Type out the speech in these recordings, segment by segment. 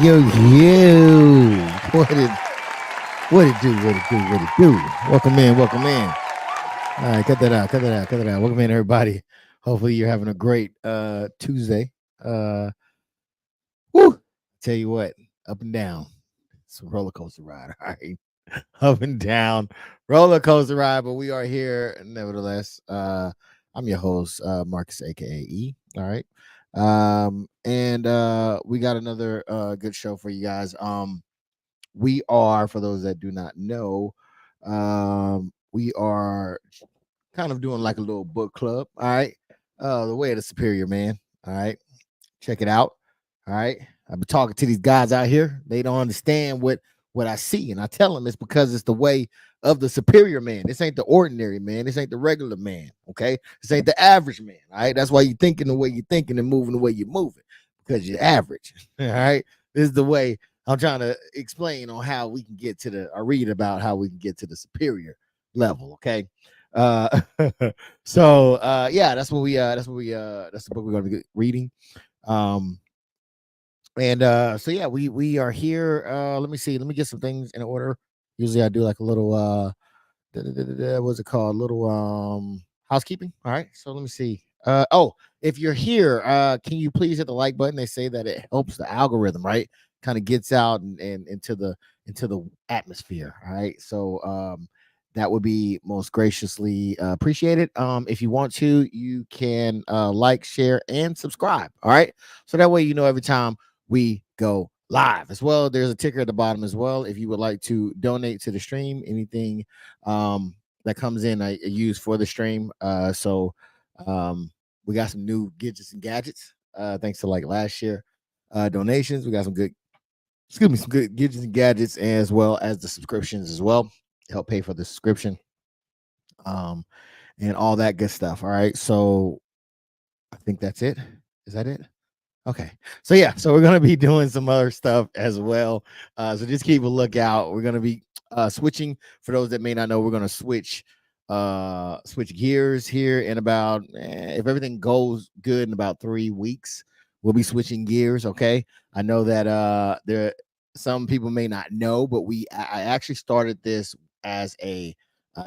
Yo. What it do? Welcome in. All right, cut that out. Welcome in, everybody. Hopefully you're having a great Tuesday. Tell you what, up and down. It's a roller coaster ride, all right. Up and down, roller coaster ride, but we are here nevertheless. I'm your host, Marcus, aka E. All right. And we got another good show for you guys. We are, for those that do not know, we are kind of doing like a little book club. All right. The Way of the Superior Man. All right. Check it out. All right. I've been talking to these guys out here. They don't understand what I see. And I tell them it's because it's the way of the superior man. This ain't the ordinary man. This ain't the regular man. Okay. This ain't the average man. All right. That's why you're thinking the way you're thinking and moving the way you're moving, because you're average. All right. This is the way I'm trying to explain on how we can get to I read about how we can get to the superior level. Okay. So that's the book we're going to be reading. We are here. Let me get some things in order. Usually I do like a little what's it called? Little housekeeping. All right. So let me see. If you're here, can you please hit the like button? They say that it helps the algorithm, right? Kind of gets out and into the atmosphere. All right. So that would be most graciously appreciated. If you want to, you can like, share, and subscribe. All right. So that way, you know, every time we go live as well. There's a ticker at the bottom as well. If you would like to donate to the stream, anything that comes in, I use for the stream. We got some new gadgets and gadgets. Thanks to like last year donations. We got some good gadgets and gadgets, as well as the subscriptions as well. Help pay for the subscription. And all that good stuff. All right. So I think that's it. Is that it? Okay. So yeah, so we're gonna be doing some other stuff as well. So just keep a lookout. We're gonna be switching. For those that may not know, we're gonna switch gears here in about if everything goes good in about 3 weeks, we'll be switching gears. Okay. I know that there some people may not know, but I actually started this as a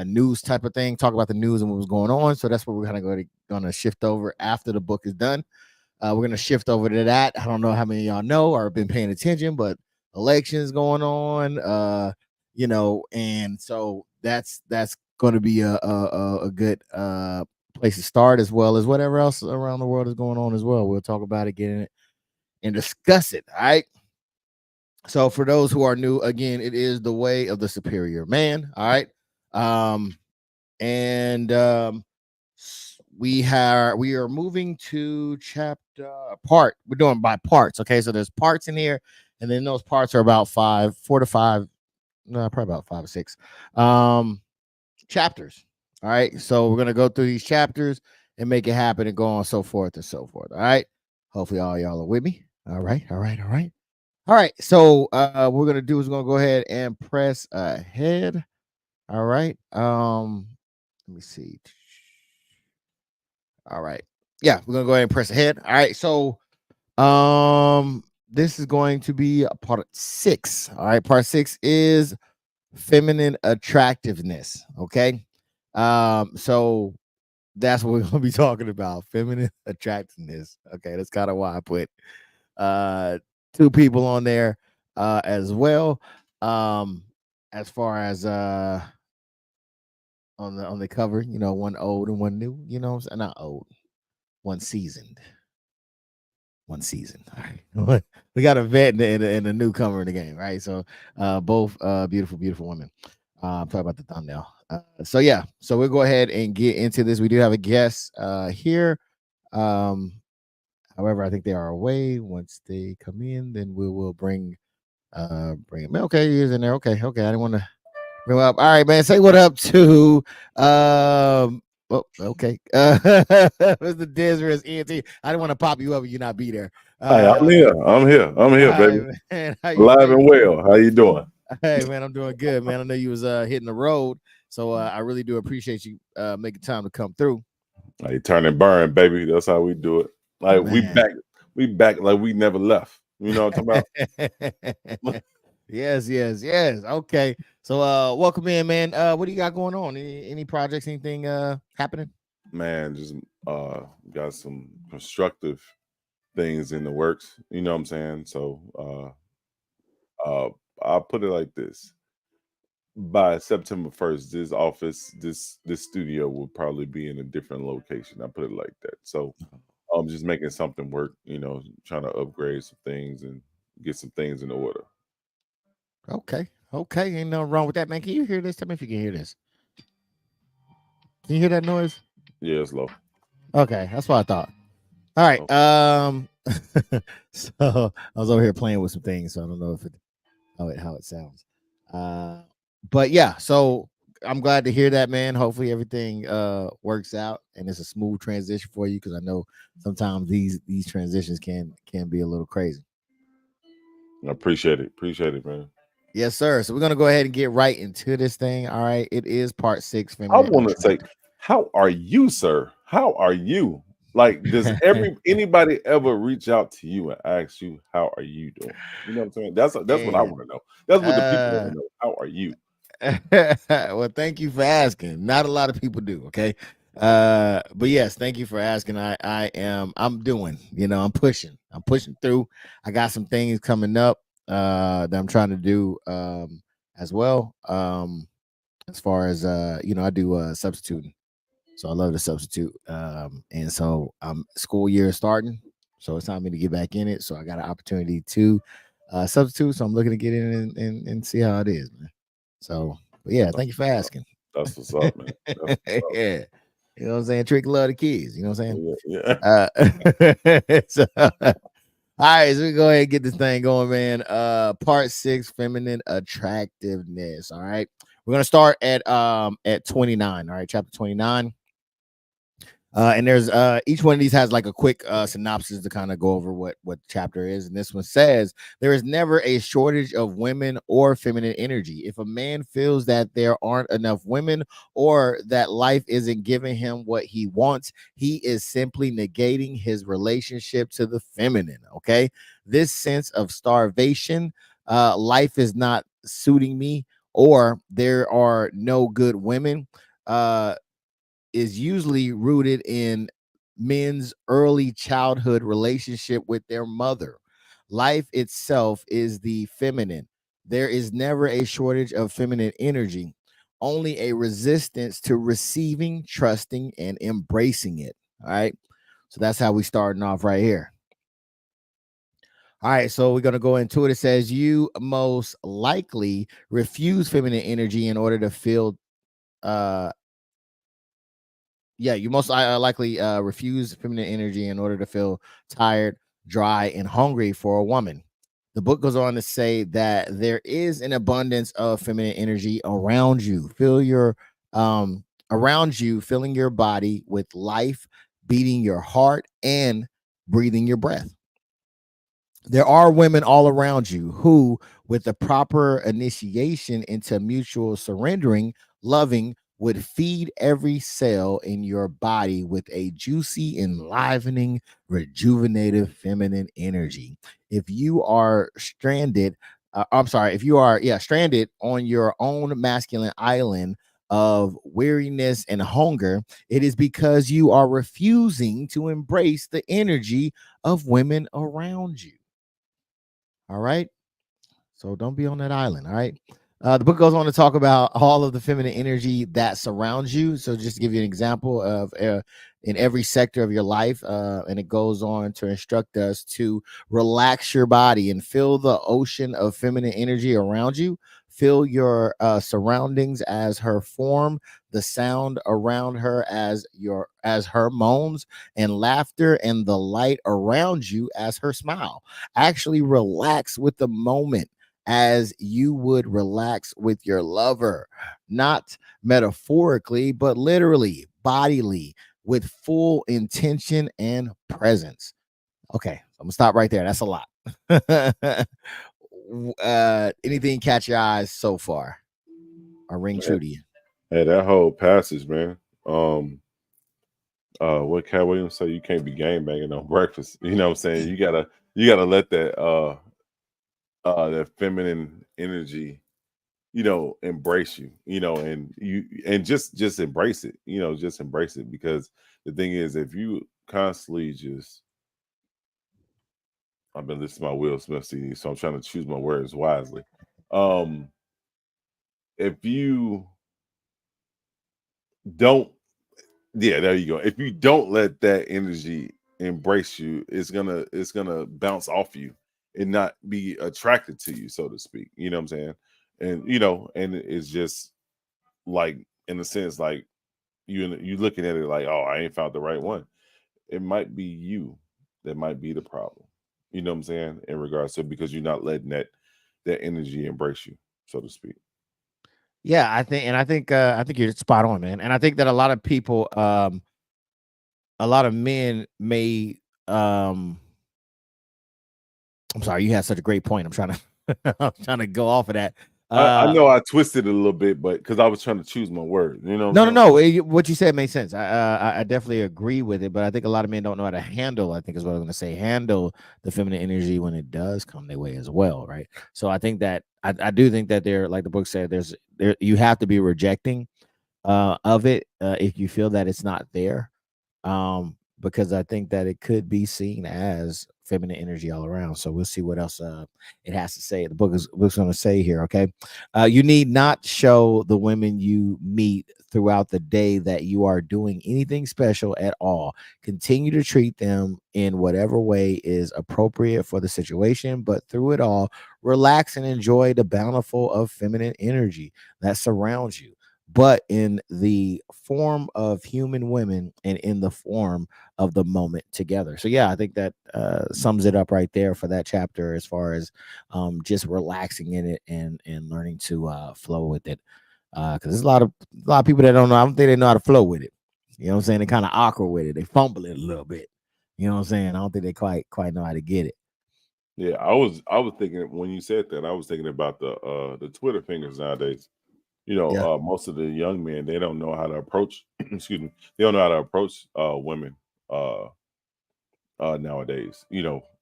news type of thing, talk about the news and what was going on. So that's what we're gonna shift over after the book is done. We're gonna shift over to that. I don't know how many of y'all know or have been paying attention, but elections going on, and so that's going to be a good place to start, as well as whatever else around the world is going on as well. We'll talk about it, get in it, and discuss it. All right. So for those who are new, again, it is the way of the superior man. All right. Um, and we are moving to chapter part. We're doing by parts. Okay, so there's parts in here, and then those parts are about 4 to 5, no, probably about 5 or 6 chapters. All right, so we're gonna go through these chapters and make it happen and go on, so forth and so forth. All right, hopefully all y'all are with me. All right, all right, all right, all right. So what we're gonna do is we're gonna go ahead and press ahead. All right. Let me see. All right. Yeah, we're gonna go ahead and press ahead. All right. So this is going to be part 6. All right, part 6 is feminine attractiveness. Okay. So that's what we're gonna be talking about. Feminine attractiveness. Okay, that's kind of why I put uh 2 people on there as well. As far as on the cover, one old and one new, not old, one seasoned. One season. All right. We got a vet and a newcomer in the game, right? So both beautiful, beautiful women. I'm talking about the thumbnail. So yeah, so we'll go ahead and get into this. We do have a guest here. Um, However, I think they are away. Once they come in, then we will bring him. Okay, he is in there. Okay, I didn't want to bring him up. All right, man. Say what up to oh, okay. Mr. Desiree ENT. I didn't want to pop you up and you not be there. Hey, I'm here. I'm here. I'm here, baby. Hi, man. How you Alive and feeling? well. How you doing? Hey, man, I'm doing good, man. I know you was hitting the road, so I really do appreciate you making time to come through. Hey, turn and burn, baby. That's how we do it. Like we Man. back. We back like we never left. You know what I'm talking about? Yes, yes, yes. Okay. So welcome in, man. What do you got going on? Any projects, anything happening? Man, just got some constructive things in the works. You know what I'm saying? So I'll put it like this. By September 1st, this studio will probably be in a different location. I put it like that. So I'm just making something work, trying to upgrade some things and get some things in order. Okay. Okay. Ain't nothing wrong with that, man. Can you hear this? Tell me if you can hear this. Can you hear that noise? Yeah, it's low. Okay, that's what I thought. All right. Oh, So I was over here playing with some things, so I don't know if how it sounds. Uh, but yeah, so I'm glad to hear that, man. Hopefully everything works out and it's a smooth transition for you, because I know sometimes these transitions can be a little crazy. I appreciate it. Appreciate it, man. Yes, sir. So we're gonna go ahead and get right into this thing. All right, it is part 6, I feminine want to say, attractive. how are you, sir? How are you? Like, does anybody ever reach out to you and ask you how are you doing? You know what I'm saying? That's what I And want to know. That's what the people want uh to know. How are you? well, thank you for asking. Not a lot of people do, okay? But yes, thank you for asking. I'm doing, I'm pushing through. I got some things coming up that I'm trying to do as well. As far as I do substituting. So I love to substitute. And so school year is starting. So it's time for me to get back in it. So I got an opportunity to substitute. So I'm looking to get in and see how it is, man. So, but yeah, That's thank you for what's up. asking. That's what's up, man. That's what's up. Yeah. You know what I'm saying? Trick love the kids. You know what I'm saying? Yeah, yeah. All right, so we go ahead and get this thing going, man. Part 6, feminine attractiveness. All right. We're gonna start at 29. All right, chapter 29. And there's each one of these has like a quick synopsis to kind of go over what the chapter is. And this one says there is never a shortage of women or feminine energy. If a man feels that there aren't enough women or that life isn't giving him what he wants, he is simply negating his relationship to the feminine. Okay, this sense of starvation, life is not suiting me, or there are no good women, is usually rooted in men's early childhood relationship with their mother. Life itself is the feminine. There is never a shortage of feminine energy, only a resistance to receiving, trusting, and embracing it. All right. So that's how we starting off right here. All right, so we're gonna go into it. It says you most likely refuse feminine energy in order to feel uh you most likely refuse feminine energy in order to feel tired, dry, and hungry for a woman. The book goes on to say that there is an abundance of feminine energy around you. Feel your around you, filling your body with life, beating your heart, and breathing your breath. There are women all around you who, with the proper initiation into mutual surrendering, loving, would feed every cell in your body with a juicy, enlivening, rejuvenative feminine energy. If you are stranded, if you are, stranded on your own masculine island of weariness and hunger, it is because you are refusing to embrace the energy of women around you. All right. So don't be on that island. All right. The book goes on to talk about all of the feminine energy that surrounds you. So just to give you an example of in every sector of your life, and it goes on to instruct us to relax your body and feel the ocean of feminine energy around you. Feel your surroundings as her form, the sound around her as her moans and laughter, and the light around you as her smile. Actually relax with the moment as you would relax with your lover, not metaphorically, but literally, bodily, with full intention and presence. Okay, so I'm gonna stop right there. That's a lot. Anything catch your eyes so far or ring true to you? Hey, that whole passage, man. What Cat Williams say? You can't be game banging on breakfast. You know what I'm saying? You gotta let that feminine energy, embrace you, and just embrace it. Just embrace it, because the thing is, if you constantly just, I've been listening to my Will Smith CD, so I'm trying to choose my words wisely. Um, if you don't, yeah, there you go. If you don't let that energy embrace you, it's gonna bounce off you and not be attracted to you, so to speak. You know what I'm saying? And it's just like, in a sense, like you looking at it like, oh, I ain't found the right one. It might be you that might be the problem. You know what I'm saying? In regards to, because you're not letting that energy embrace you, so to speak. Yeah, I think you're spot on, man. And I think that a lot of people, a lot of men may, um, I'm sorry, you had such a great point. I'm trying to, I'm trying to go off of that. I know I twisted it a little bit, but because I was trying to choose my word, you know what No, I'm no, saying? no. What you said makes sense. I definitely agree with it, but I think a lot of men don't know how to handle. I think is what I'm going to say. Handle the feminine energy when it does come their way as well, right? So I think that I do think that there, like the book said, there you have to be rejecting of it if you feel that it's not there, because I think that it could be seen as feminine energy all around. So we'll see what else it has to say. The book's going to say here. Okay, you need not show the women you meet throughout the day that you are doing anything special at all. Continue to treat them in whatever way is appropriate for the situation, but through it all, relax and enjoy the bountiful of feminine energy that surrounds you, but in the form of human women and in the form of the moment together. So yeah, I think that sums it up right there for that chapter, as far as just relaxing in it and learning to flow with it. Because there's a lot of people that don't know. I don't think they know how to flow with it. You know what I'm saying? They're kind of awkward with it. They fumble it a little bit. You know what I'm saying? I don't think they quite know how to get it. Yeah, I was thinking when you said that, I was thinking about the Twitter fingers nowadays. Yeah. Most of the young men, they don't know how to approach excuse me, they don't know how to approach women uh nowadays.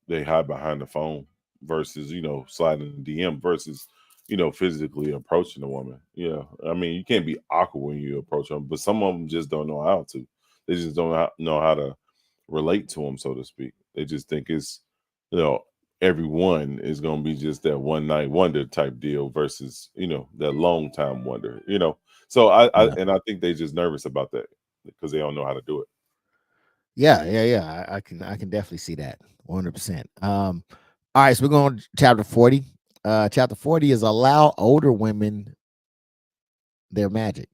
They hide behind the phone versus, sliding the DM versus, physically approaching a woman. Yeah. I mean, you can't be awkward when you approach them, but some of them just don't know how to. They just don't know how to relate to them, so to speak. They just think it's, you know, everyone is going to be just that one night wonder type deal versus, that long time wonder. So Yeah. I think they just nervous about that because they don't know how to do it. Yeah. I can definitely see that 100%. All right, so we're going to chapter 40. Chapter 40 is allow older women their magic.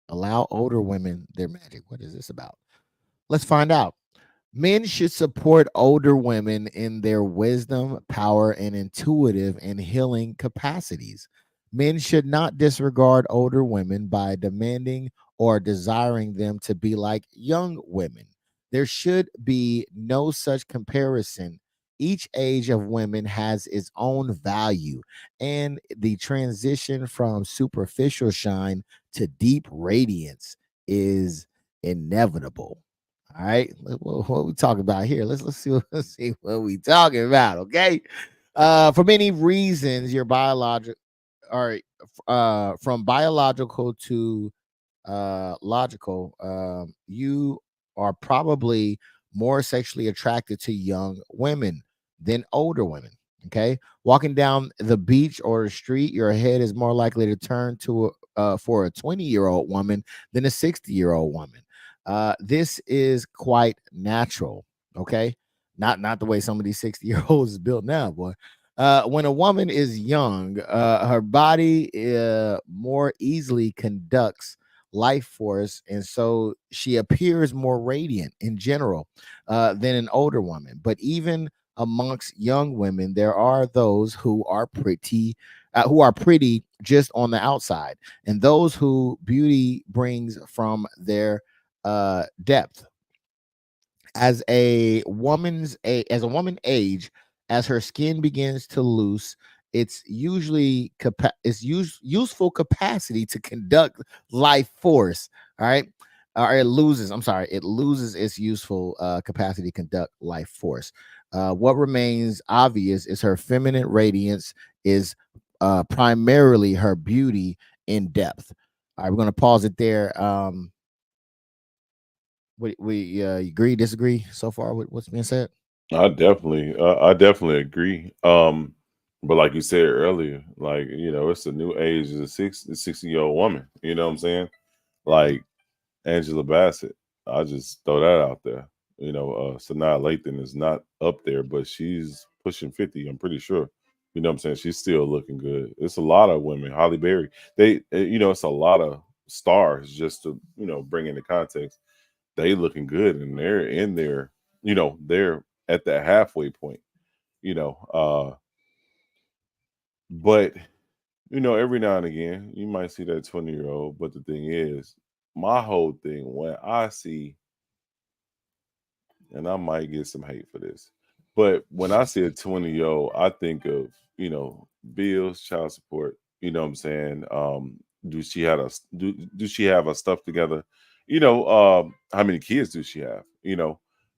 Allow older women their magic. What is this about? Let's find out. Men should support older women in their wisdom, power, and intuitive and healing capacities. Men should not disregard older women by demanding or desiring them to be like young women. There should be no such comparison. Each age of women has its own value, and the transition from superficial shine to deep radiance is inevitable. All right, what we talking about here? Let's see let's see what we talking about. Okay, for many reasons, your biological, or from biological to logical, you are probably more sexually attracted to young women than older women. Okay, walking down the beach or the street, your head is more likely to turn to for a 20-year-old woman than a 60-year-old woman. This is quite natural. Okay, not the way some of these 60-year-olds is built now, boy. When a woman is young, her body more easily conducts life force, and so she appears more radiant in general than an older woman. But even amongst young women, there are those who are pretty just on the outside, and those who beauty brings from their depth. As a woman age, as her skin begins to loose, it's usually useful capacity to conduct life force. All right, or it loses. I'm sorry, it loses its useful capacity to conduct life force. What remains obvious is her feminine radiance is primarily her beauty in depth. All right, we're gonna pause it there. We agree, disagree so far with what's being said? I definitely agree. But like you said earlier, like it's a new age of a 60-year-old woman. You know what I'm saying? Like Angela Bassett. I just throw that out there. Sanaa Lathan is not up there, but she's pushing 50. I'm pretty sure. You know what I'm saying? She's still looking good. It's a lot of women. Holly Berry. It's a lot of stars. Just to bring into context, they looking good, and they're in there. They're at that halfway point. You know, uh, but every now and again, you might see that 20-year-old. But the thing is, my whole thing when I see, and I might get some hate for this, but when I see a 20-year-old, I think of, bills, child support, you know what I'm saying? Do she have a do she have her stuff together? How many kids do she have?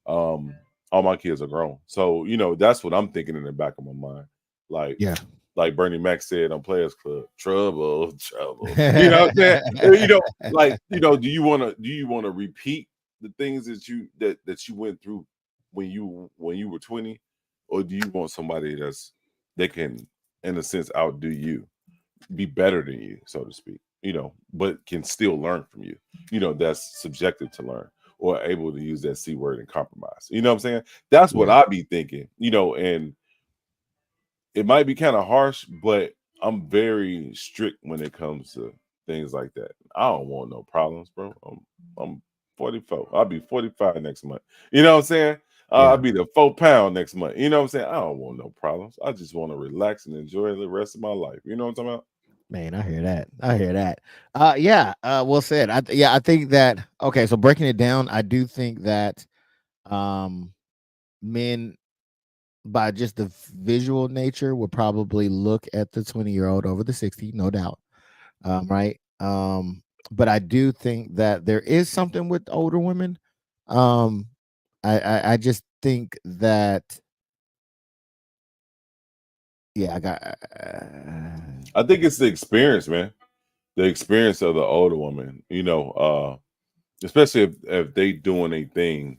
Um, all my kids are grown. So, that's what I'm thinking in the back of my mind. Like Yeah. like Bernie Mac said on Players Club, trouble, trouble. You know what I'm saying? Do you wanna repeat the things that you went through when you were 20, or do you want somebody that can, in a sense, outdo you, be better than you, so to speak, but can still learn from you, that's subjective to learn, or able to use that C word and compromise. You know what I'm saying? That's what Yeah. I be thinking, and it might be kind of harsh, but I'm very strict when it comes to things like that. I don't want no problems, bro. I'm 44. I'll be 45 next month. You know what I'm saying? I'll Yeah. be the 4 pound next month. You know what I'm saying? I don't want no problems. I just want to relax and enjoy the rest of my life. You know what I'm talking about? Man, I hear that. I hear that. Yeah. Well said. Yeah, I think that. Okay, so breaking it down, I do think that um men, by just the visual nature, would probably look at the 20-year-old over the 60, no doubt. Right. But I do think that there is something with older women. Um, I just think that, yeah, I got. I think it's the experience, man. The experience of the older woman, especially if they doing a thing,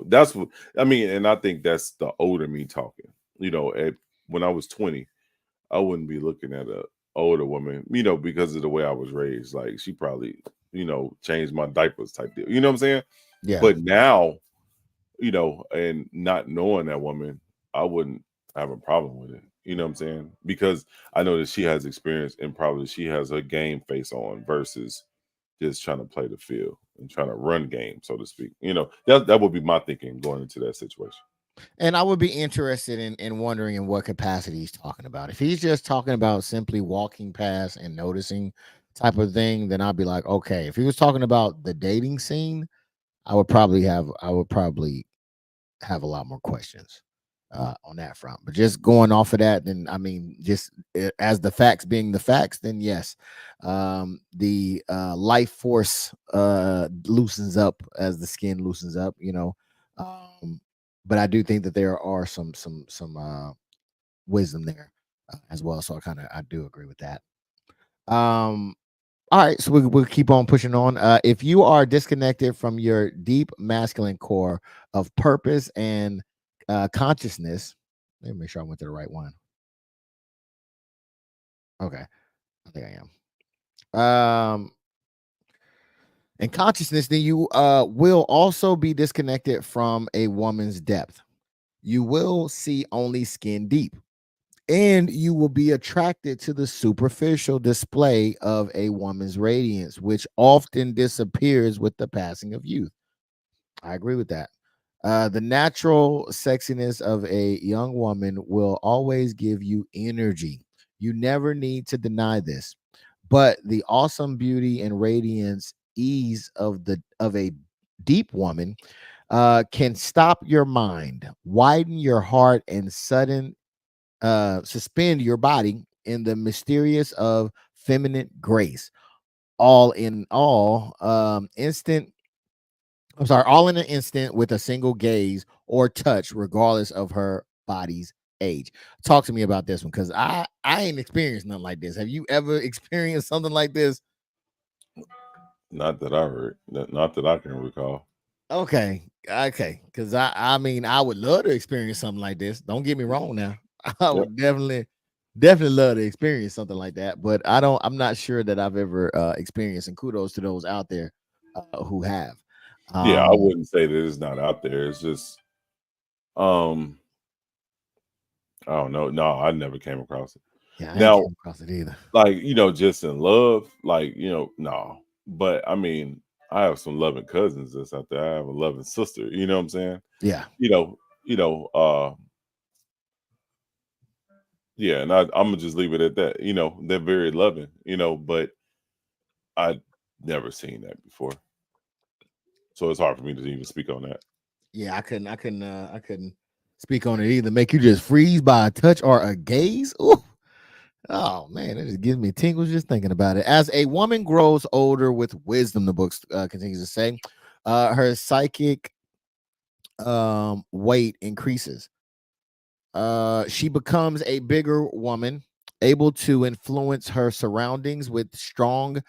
that's what I mean. And I think that's the older me talking. When I was 20, I wouldn't be looking at a older woman, because of the way I was raised. Like she probably, changed my diapers type deal. You know what I'm saying? Yeah. But now, and not knowing that woman, I wouldn't have a problem with it. You know what I'm saying? Because I know that she has experience and probably she has her game face on versus just trying to play the field and trying to run game, so to speak. That would be my thinking going into that situation. And I would be interested in wondering in what capacity he's talking about. If he's just talking about simply walking past and noticing type of thing, then I'd be like, okay. If he was talking about the dating scene, I would probably have a lot more questions on that front. But just going off of that, then I mean, just as the facts being the facts, then yes, the life force loosens up as the skin loosens up. Um, but I do think that there are some wisdom there as well. So I do agree with that. Um, all right, so we'll keep on pushing on. If you are disconnected from your deep masculine core of purpose and consciousness, let me make sure I went to the right one. Okay, I think I am. And consciousness, then you will also be disconnected from a woman's depth. You will see only skin deep, and you will be attracted to the superficial display of a woman's radiance, which often disappears with the passing of youth. I agree with that. The natural sexiness of a young woman will always give you energy. You never need to deny this. But the awesome beauty and radiance ease of a deep woman can stop your mind, widen your heart, and suspend your body in the mysterious of feminine grace. All in all, all in an instant with a single gaze or touch, regardless of her body's age. Talk to me about this one because I ain't experienced nothing like this. Have you ever experienced something like this? Not that I heard, not that I can recall. Okay, because I mean I would love to experience something like this. Don't get me wrong now. I Yep. would definitely love to experience something like that, but I'm not sure that I've ever experienced. And kudos to those out there who have. Yeah, I Um, wouldn't say that it's not out there. It's just, um, I don't know. No, I never came across it. yeah, I ain't Now, came across it either. like, just in love, like, no. But I mean, I have some loving cousins that's out there. I have a loving sister, you know what I'm saying? Yeah. You know, you know, uh, yeah, and I'm gonna just leave it at that. They're very loving, but I never seen that before. So it's hard for me to even speak on that. Yeah, I couldn't speak on it either. Make you just freeze by a touch or a gaze. Ooh. Oh man, it just gives me tingles just thinking about it. As a woman grows older with wisdom, the book continues to say, her psychic weight increases. She becomes a bigger woman, able to influence her surroundings with stronger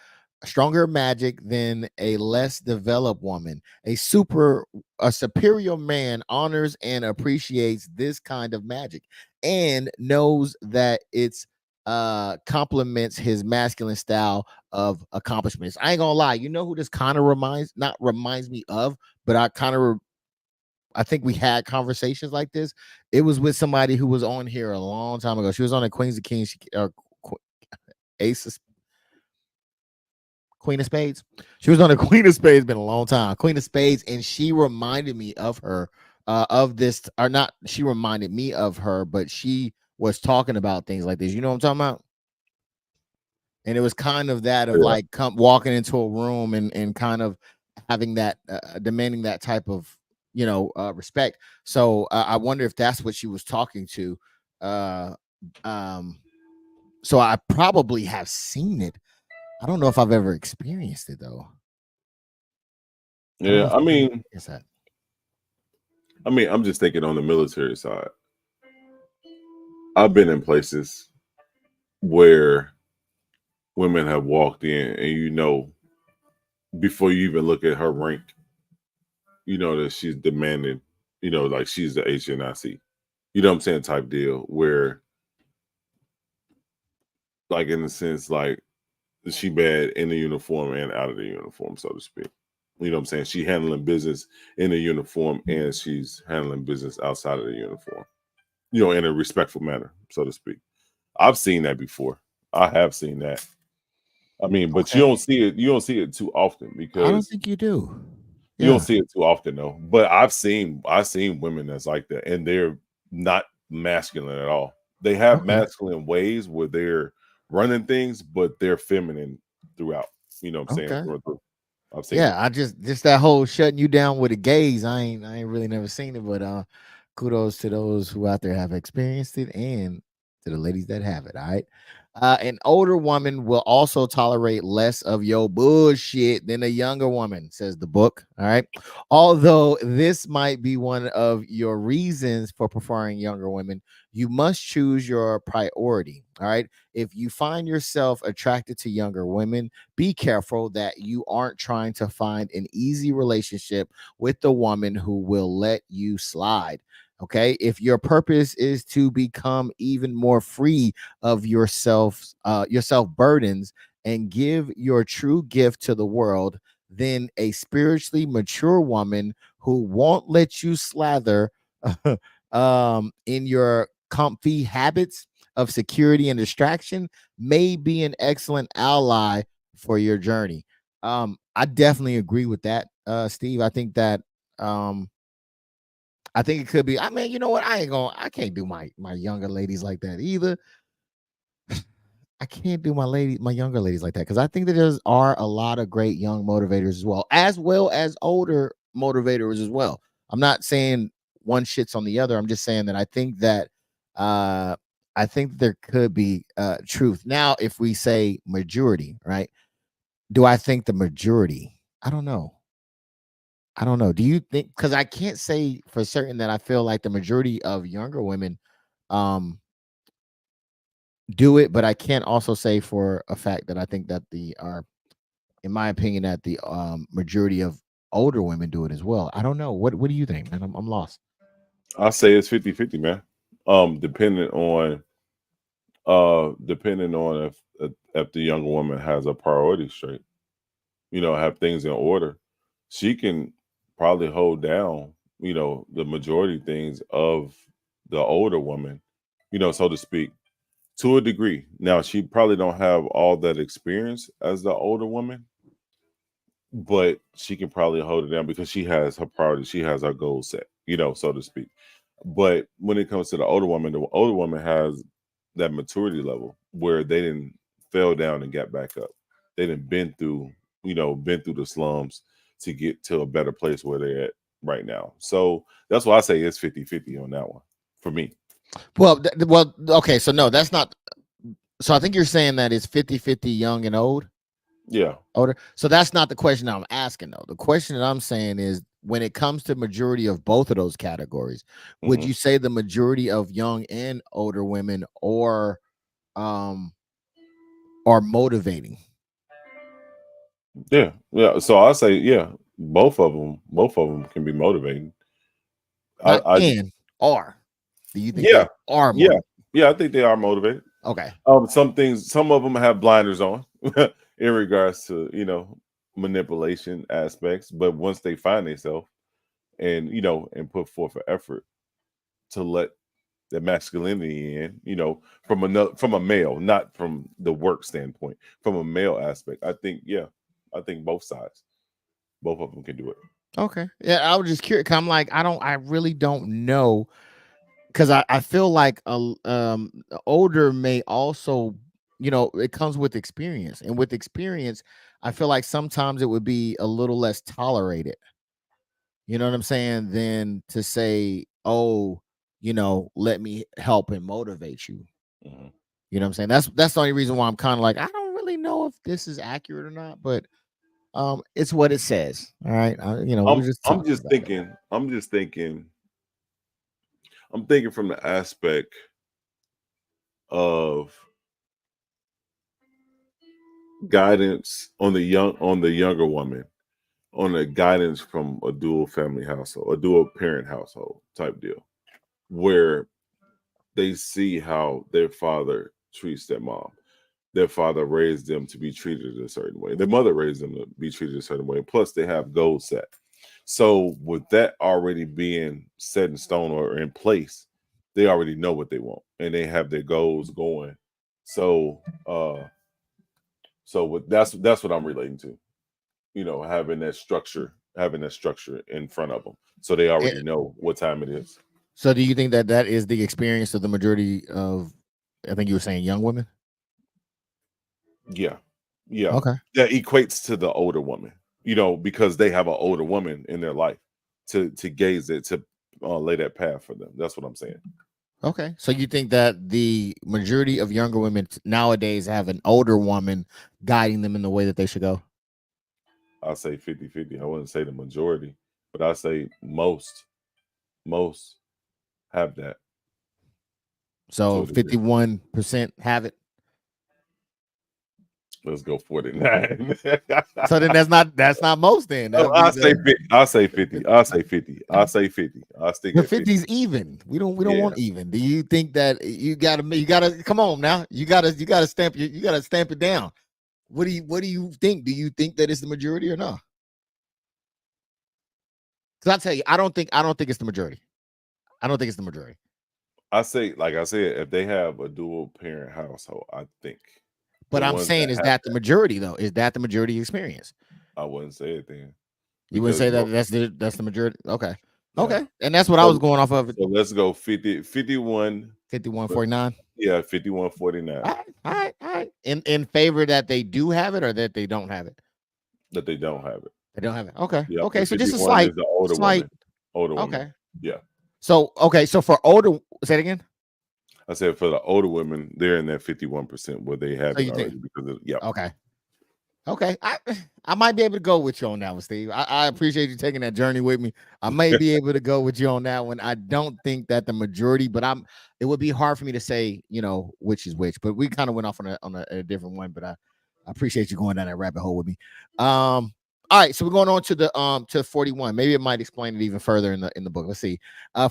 magic than a less developed woman. A superior man honors and appreciates this kind of magic and knows that it's complements his masculine style of accomplishments. I ain't gonna lie, you know who this kind of reminds me of, but I think we had conversations like this. It was with somebody who was on here a long time ago. She was on a Queens of Kings, Ace of Queen of Spades. She was on a Queen of Spades. Been a long time. Queen of Spades, and she reminded me of her. Of this, or not? She reminded me of her, but she was talking about things like this. You know what I'm talking about? And it was kind of that of Yeah. like walking into a room and kind of having that demanding that type of respect. So I wonder if that's what she was talking to. Uh, um, so I probably have seen it. I don't know if I've ever experienced it though. I don't know Yeah. if I've ever experienced that. I'm just thinking on the military side. I've been in places where women have walked in, and before you even look at her rank, you know that she's demanding, like she's the HNIC. You know what I'm saying? Type deal where, like, in a sense, like she bad in the uniform and out of the uniform, so to speak. You know what I'm saying? She handling business in the uniform and she's handling business outside of the uniform. In a respectful manner, so to speak. I've seen that before. I have seen that. But you Okay. don't see it. You don't see it too often I don't because think you do. you don't Yeah. see it too often though. But I've seen women that's like that, and they're not masculine at all. They have Okay. masculine ways where they're running things, but they're feminine throughout. You know what I'm saying? Okay. Through and through. I've seen Yeah, it. I just that whole shutting you down with a gaze. I ain't really never seen it, but kudos to those who out there have experienced it and to the ladies that have it. All right. An older woman will also tolerate less of your bullshit than a younger woman, says the book. All right. Although this might be one of your reasons for preferring younger women, you must choose your priority. All right. If you find yourself attracted to younger women, be careful that you aren't trying to find an easy relationship with the woman who will let you slide. Okay. If your purpose is to become even more free of yourself burdens and give your true gift to the world, then a spiritually mature woman who won't let you slather in your comfy habits of security and distraction may be an excellent ally for your journey. I definitely agree with that, Steve. Um I think it could be. I mean, you know what? I can't do my younger ladies like that either. I can't do my younger ladies like that because I think that there are a lot of great young motivators as well as older motivators as well. I'm not saying one shits on the other. I'm just saying that uh I think there could be truth. Now, if we say majority, right? Do I think the majority? I don't know. I don't know. Do you think, because I can't say for certain that I feel like the majority of younger women um do it, but I can't also say for a fact that I think that in my opinion, that the majority of older women do it as well. I don't know. What do you think, man? I'm lost. I say it's 50-50, man. Depending on if the younger woman has a priority straight, have things in order, she can probably hold down, the majority things of the older woman, so to speak, to a degree. Now she probably don't have all that experience as the older woman, but she can probably hold it down because she has her priorities, she has her goals set, so to speak. But when it comes to the older woman has that maturity level where they didn't fell down and got back up. They didn't been through the slums to get to a better place where they're at right now. So that's why I say it's 50-50 on that one for me. Well, okay, so no, that's not. So I think you're saying that it's 50-50 young and Yeah. older. So that's not the question I'm asking though. The question that I'm saying is when it comes to majority of both of those categories, would hmm you say the majority of young and older women um are motivating? Yeah. Yeah. So I say, yeah, both of them can be motivating. Not I can, are. Do you think Yeah. they are Yeah. motivated? Yeah, I think they are motivated. Okay. Some of them have blinders on in regards to, manipulation aspects, but once they find themselves and, and put forth an effort to let the masculinity in, from a male, not from the work standpoint, from a male aspect. I think both of them can do it. Okay. Yeah, I was just curious. 'Cause I'm like, I really don't know. Because I feel like older may also, it comes with experience, and with experience, I feel like sometimes it would be a little less tolerated. You know what I'm saying? Than to say, oh, let me help and motivate you. Mhm. You know what I'm saying? That's the only reason why I'm kind of like, I don't really know if this is accurate or not, but it's what it says. All right. We're just I'm talking just about it. thinking. I'm thinking from the aspect of guidance on the younger woman, on the guidance from a dual family household, a dual parent household type deal, where they see how their father treats their mom. Their father raised them to be treated a certain way. Their mother raised them to be treated a certain way. Plus, they have goals set. So, with that already being set in stone or in place, they already know what they want and they have their goals going. So, that's what I'm relating to. Having that structure in front of them, so they Eh, already know what time it is. So, do you think that that is the experience of the majority of, I think you were saying, young women? Yeah, yeah, Okay. that equates to the older woman. Because they have an older woman in their life to gaze it to lay that path for them. That's what I'm saying. Okay. So, you think that the majority of younger women nowadays have an older woman guiding them in the way that they should go? I say 50-50. I wouldn't say the majority, but I say most have that to So, a degree. 51% have it. Let's go 49. So then that's not most. Then that Oh, would be the I'll say 50. I'll say 50. I'll say 50. I'll stick the at 50. 50's even. We don't Yeah. want even. Do you think that you gotta come on now? You gotta stamp it down. What do you think? Do you think that it's the majority or not? Because I tell you, I don't think it's the majority. I don't think it's the majority. I say, like I said, if they have a dual parent household, I think But the I'm ones saying, that is have that the that, majority though? Is that the majority experience? I wouldn't say it then. You wouldn't Because say that that's the majority. Okay. yeah. Okay. And that's what I was So going off of. so let's go 50, 51. 51-49. Yeah, 51-49 All right. In favor that they do have it or that they don't have it. that they don't have it. They don't have it. Okay. Yep, Okay. the So just a 51 slight, is the older slight. woman. Older woman. Okay. Yeah. So okay. So for older, say it again. I said for the older women, they're in that 51% where they have So it you think? already because of yep. Okay. Okay. I might be able to go with you on that one, Steve. I appreciate you taking that journey with me. I may be able to go with you on that one. I don't think that the majority, but it would be hard for me to say, which is which. But we kind of went off on a different one. But I appreciate you going down that rabbit hole with me. All right, so we're going on to the to 41. Maybe it might explain it even further in the book. Let's see.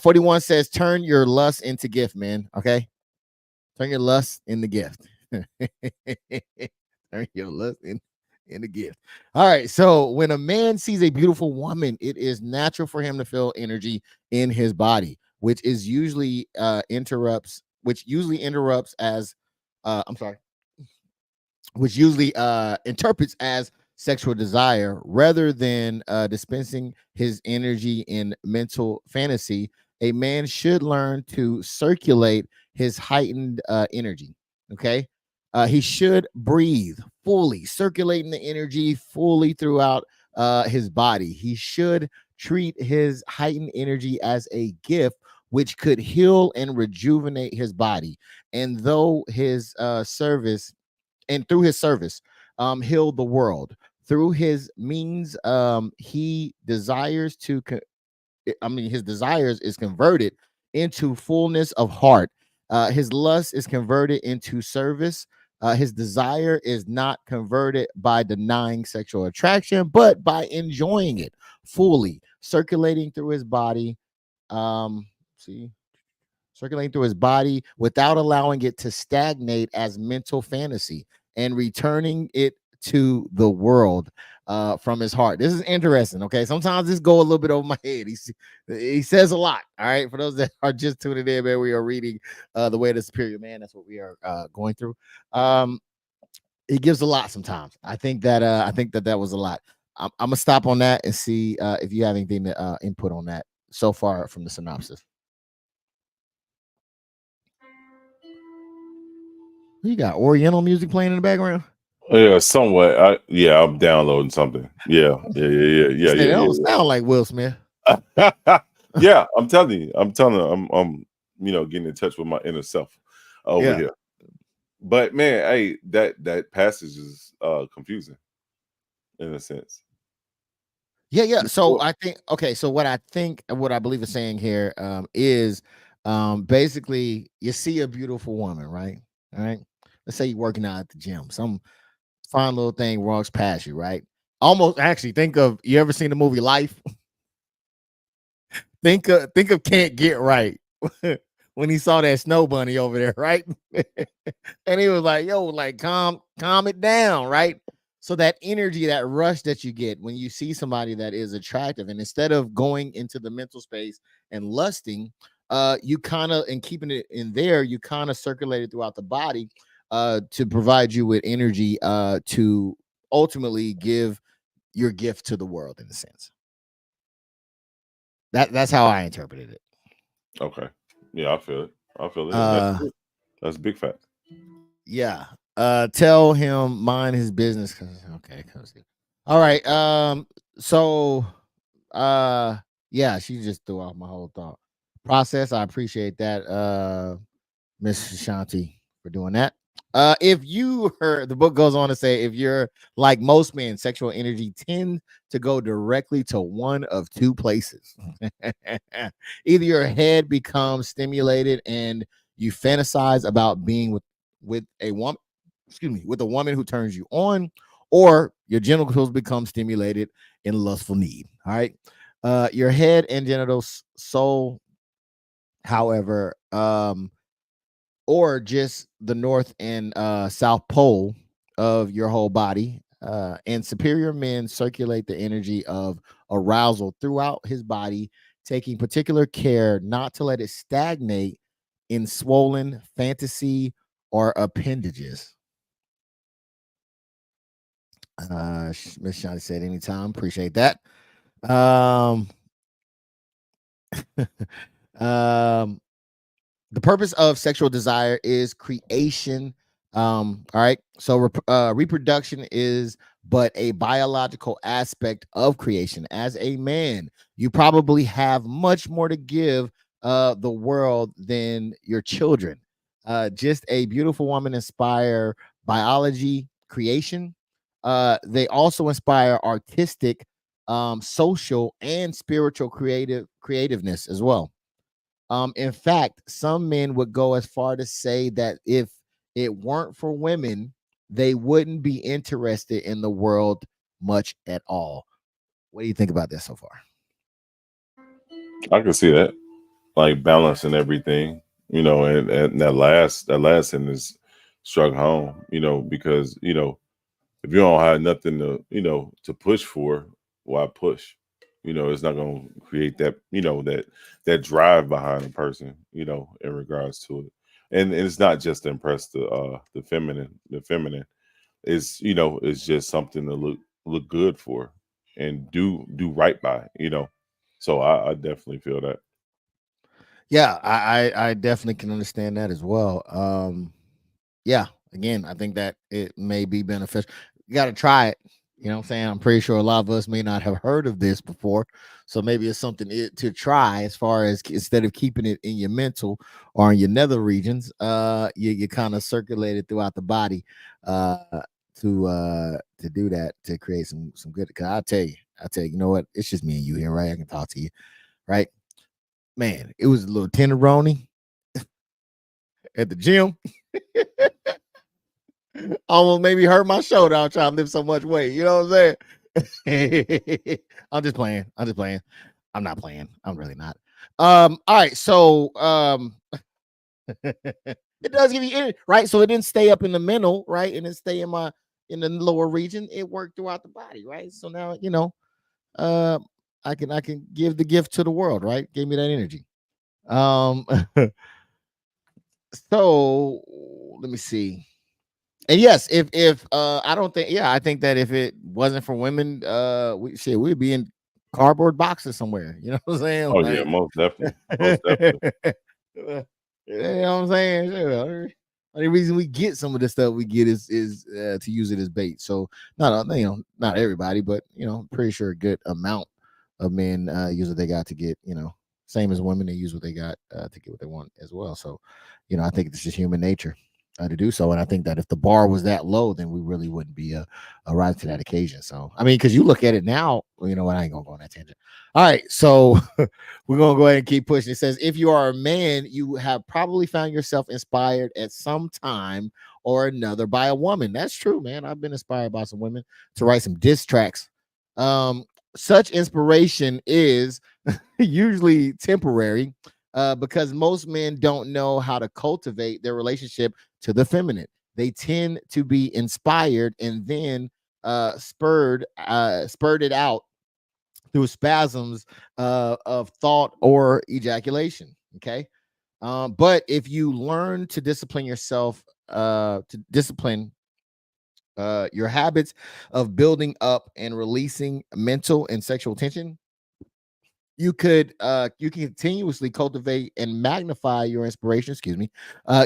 41 says, turn your lust into gift, man. Okay. Turn your lust into gift. Turn your lust in the gift. All right. So when a man sees a beautiful woman, it is natural for him to feel energy in his body, which is usually interrupts as I'm sorry, which usually interprets as sexual desire rather than dispensing his energy in mental fantasy. A man should learn to circulate his heightened energy. Okay. He should breathe fully, circulating the energy fully throughout his body. He should treat his heightened energy as a gift, which could heal and rejuvenate his body. And though his service and through his service heal the world through his means. He desires to his desires is converted into fullness of heart. His lust is converted into service. His desire is not converted by denying sexual attraction but by enjoying it fully, circulating through his body. See, circulating through his body without allowing it to stagnate as mental fantasy and returning it to the world from his heart. This is interesting. Okay, sometimes this go a little bit over my head. He says a lot. All right, for those that are just tuning in, man, we are reading The Way of the Superior Man. That's what we are going through. He gives a lot sometimes. I think that was a lot. I'm gonna stop on that and see if you have anything to input on that so far from the synopsis. You got Oriental music playing in the background? Yeah, somewhat. I'm downloading something. You say that don't Yeah. sound like Will Smith. Yeah, I'm telling you, I'm getting in touch with my inner self over Yeah. here. But man, hey, that passage is confusing in a sense. Yeah. So Well, I think okay. So what I believe is saying here is basically you see a beautiful woman, right? All right. Let's say you're working out at the gym. Some fine little thing walks past you, right? Almost actually think of you ever seen the movie Life? think of Can't Get Right when he saw that snow bunny over there, right? And he was like, "Yo, like calm it down, right?" So that energy, that rush that you get when you see somebody that is attractive, and instead of going into the mental space and lusting, you kind of and keeping it in there, you kind of circulate it throughout the body, to provide you with energy, to ultimately give your gift to the world in a sense. That's how I interpreted it. okay. Yeah, I feel it. I feel it. That's Uh good. That's a big fact. yeah. Tell him mind his business. Okay, all right. So yeah, she just threw off my whole thought process. I appreciate that, Miss Shanti, for doing that. If you heard the book goes on to say, if you're like most men, sexual energy tends to go directly to one of two places. Either your head becomes stimulated and you fantasize about being with a woman, excuse me, with a woman who turns you on, or your genitals become stimulated in lustful need. All right. Your head and genitals, soul, however, or just the north and south pole of your whole body. And superior men circulate the energy of arousal throughout his body, taking particular care not to let it stagnate in swollen fantasy or appendages. Miss Shotty said anytime. Appreciate that. Um, um, the purpose of sexual desire is creation. All right. So reproduction is but a biological aspect of creation. As a man, you probably have much more to give the world than your children. Just a beautiful woman inspire biology, creation. They also inspire artistic, social, and spiritual creativeness as well. In fact, some men would go as far to say that if it weren't for women, they wouldn't be interested in the world much at all. What do you think about that so far? I can see that. Like balancing everything, and that last sentence struck home, because if you don't have nothing to push for, why push? It's not going to create that drive behind a person, in regards to it. And it's not just to impress the feminine. The feminine is, it's just something to look good for and do right by. So I definitely feel that. Yeah, I definitely can understand that as well. Yeah, again, I think that it may be beneficial. You got to try it. You know what I'm saying? I'm pretty sure a lot of us may not have heard of this before. So maybe it's something to try as far as instead of keeping it in your mental or in your nether regions, you kind of circulate it throughout the body uh to do that to create some good. Cause I'll tell you, you know what? It's just me and you here, right? I can talk to you, right? Man, it was a little tenderoni at the gym. Almost made me hurt my shoulder. I was trying to lift so much weight. You know what I'm saying? I'm just playing. I'm just playing. I'm not playing. I'm really not. All right. So it does give you energy, right? So it didn't stay up in the middle, right? And it stay in the lower region. It worked throughout the body, right? So now, uh I can give the gift to the world, right? Gave me that energy. Um so let me see. And yes, if I don't think, yeah, I think that if it wasn't for women, we'd be in cardboard boxes somewhere. You know what I'm saying? Oh yeah, Like most definitely, most definitely. you know what I'm saying? Sure. only reason we get some of the stuff we get is to use it as bait. So not everybody, but I'm pretty sure a good amount of men use what they got to get. Same as women, they use what they got to get what they want as well. So, I think it's just human nature to do so. And I think that if the bar was that low, then we really wouldn't be rise to that occasion. So, I mean, because you look at it now, well, you know what? I ain't gonna go on that tangent. All right, so we're gonna go ahead and keep pushing. It says, if you are a man, you have probably found yourself inspired at some time or another by a woman. That's true, man. I've been inspired by some women to write some diss tracks. Such inspiration is usually temporary because most men don't know how to cultivate their relationship to the feminine. They tend to be inspired and then spurred it out through spasms of thought or ejaculation. Okay. But if you learn to discipline yourself, to discipline your habits of building up and releasing mental and sexual tension, you can continuously cultivate and magnify your inspiration. Excuse me.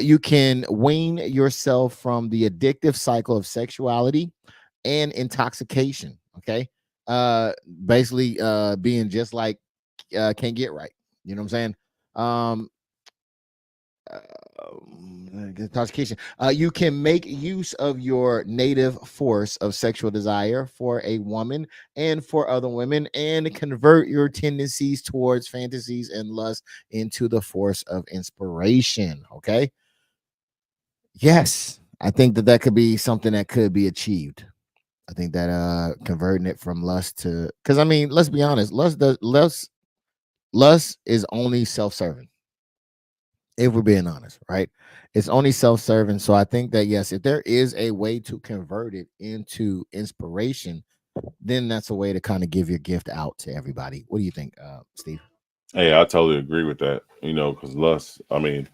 You can wean yourself from the addictive cycle of sexuality and intoxication. Okay. Basically being just like can't get right. You know what I'm saying? Um uh, Intoxication. You can make use of your native force of sexual desire for a woman and for other women, and convert your tendencies towards fantasies and lust into the force of inspiration. Okay. Yes, I think that that could be something that could be achieved. I think that converting it from lust to, because I mean, let's be honest, lust is only self-serving, if we're being honest, right? It's only self-serving. So I think that yes, if there is a way to convert it into inspiration, then that's a way to kind of give your gift out to everybody. What do you think, Steve? Hey, I totally agree with that. Because lust, I mean,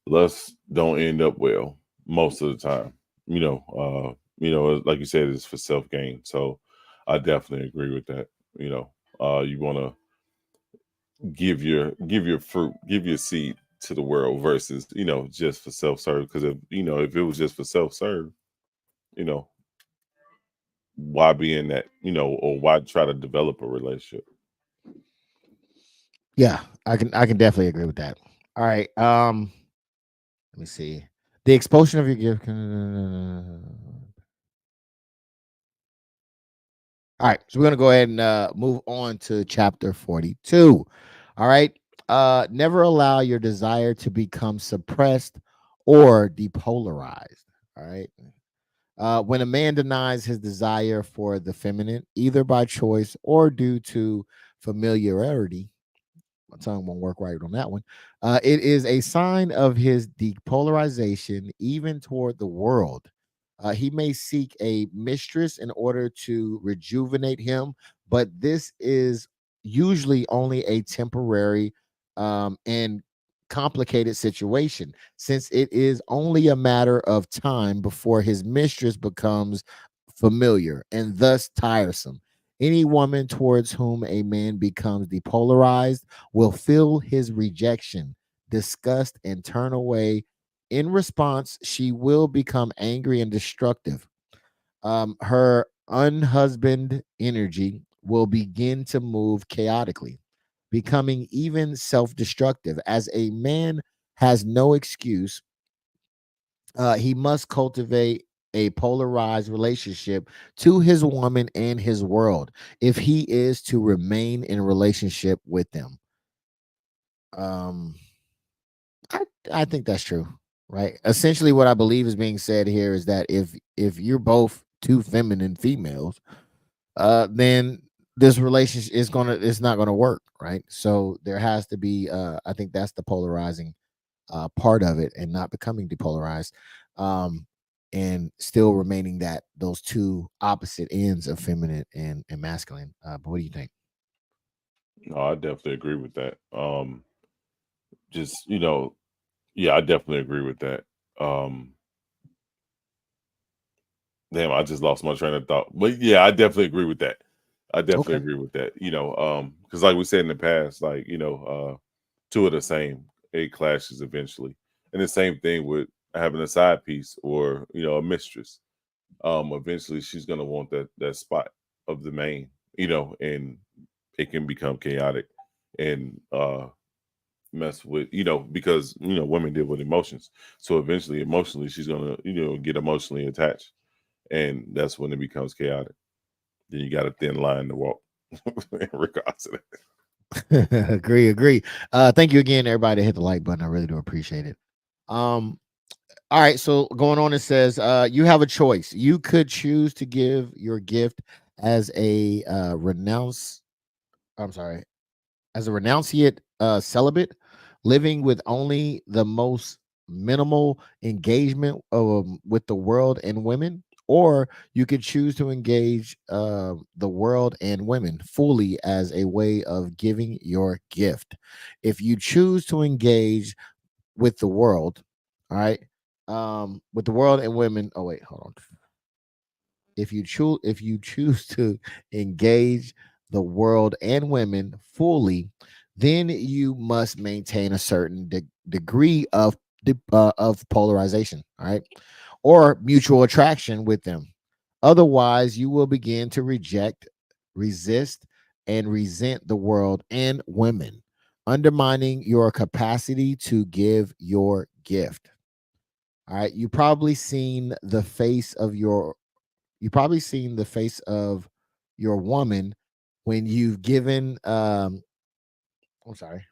lust don't end up well most of the time. Like you said, it's for self gain. So I definitely agree with that. You want to give your fruit, give your seed to the world versus just for self serve. Because if it was just for self serve, you know why be in that, or why try to develop a relationship? Yeah, I can definitely agree with that. All right. Let me see. The expulsion of your gift. All right, so we're gonna go ahead and move on to chapter 42. All right. Never allow your desire to become suppressed or depolarized. All right. When a man denies his desire for the feminine, either by choice or due to familiarity, my tongue won't work right on that one. It is a sign of his depolarization, even toward the world. He may seek a mistress in order to rejuvenate him, but this is usually only a temporary and complicated situation, since it is only a matter of time before his mistress becomes familiar and thus tiresome. Any woman towards whom a man becomes depolarized will feel his rejection, disgust, and turn away. In response, she will become angry and destructive. Her unhusbanded energy will begin to move chaotically, becoming even self destructive. As a man has no excuse, he must cultivate a polarized relationship to his woman and his world if he is to remain in relationship with them. Um, I I think that's true, right? Essentially, what I believe is being said here is that if you're both two feminine females, then this relationship is gonna it's not gonna work, right? So there has to be I think that's the polarizing part of it, and not becoming depolarized, um, and still remaining that those two opposite ends of feminine and masculine. But what do you think? No, I definitely agree with that. Just yeah, I definitely agree with that. Um, Damn, I just lost my train of thought. But yeah, I definitely agree with that. I definitely Okay. agree with that. Because like we said in the past, two of the same, it clashes eventually. And the same thing with having a side piece or a mistress. Eventually she's gonna want that spot of the main, and it can become chaotic and mess with because women deal with emotions. So eventually emotionally she's gonna get emotionally attached, and that's when it becomes chaotic. Then you got a thin line to walk in regards to that. Agree. Thank you again, everybody, that hit the like button. I really do appreciate it. All right, so going on, it says you have a choice. You could choose to give your gift as a renunciate celibate, living with only the most minimal engagement with the world and women, or you could choose to engage the world and women fully as a way of giving your gift. If you choose to engage with the world, all right, with the world and women. Oh wait, hold on. If you choose to engage the world and women fully, then you must maintain a certain degree of polarization, all right, or mutual attraction with them. Otherwise, you will begin to reject, resist, and resent the world and women, undermining your capacity to give your gift. All right, you probably seen the face of your woman when you've given I'm sorry.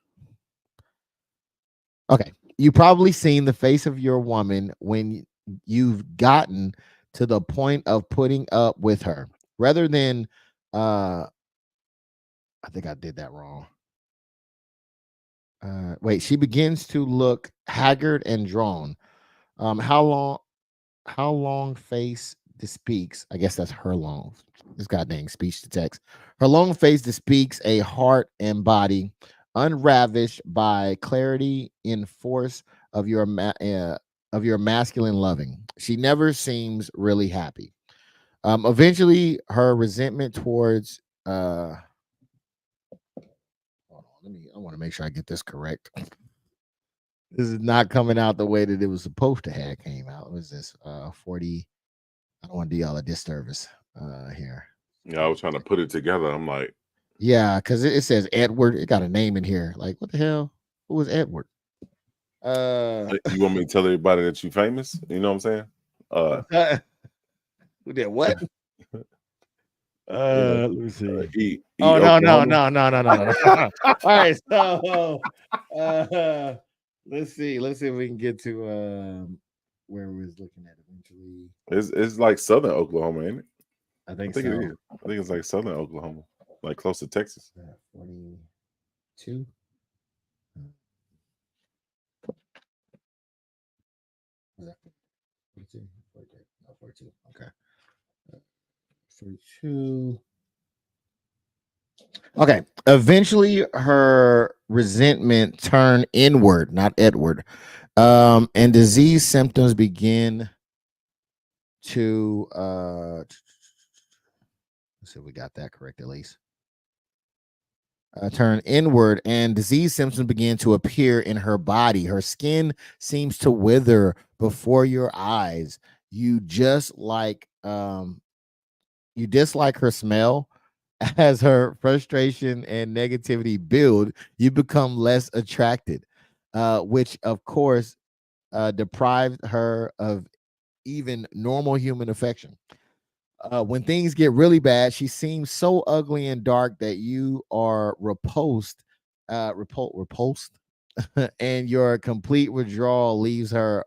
Okay. You probably seen the face of your woman when you've gotten to the point of putting up with her rather than I think I did that wrong. Wait, she begins to look haggard and drawn. How long face speaks, I guess that's her long, this goddamn speech to text. Her long face speaks a heart and body, unravished by clarity in force of your masculine loving. She never seems really happy. Eventually, her resentment towards hold on, I want to make sure I get this correct. This is not coming out the way that it was supposed to have came out. What was this 40? I don't want to do y'all a disservice here. Yeah, I was trying to put it together. I'm like, Yeah, because it says Edward. It got a name in here. Like, what the hell? Who was Edward? You want me to tell everybody that you famous? You know what I'm saying? Who did what? Let me see. E No. Oklahoma. All right, so let's see. Let's see if we can get to where we was looking at eventually. It's like southern Oklahoma, ain't it? I think it so. is. I think it's like southern Oklahoma, like close to Texas. 42. Was that 42? 43. No, 42. Okay. 42. Okay. Eventually, her resentment turned inward, not Edward. And disease symptoms begin to let's see if we got that correct at least. Turn inward, and disease symptoms begin to appear in her body. Her skin seems to wither before your eyes. You just like you dislike her smell. As her frustration and negativity build, you become less attracted, which of course deprived her of even normal human affection. When things get really bad, she seems so ugly and dark that you are repulsed, and your complete withdrawal leaves her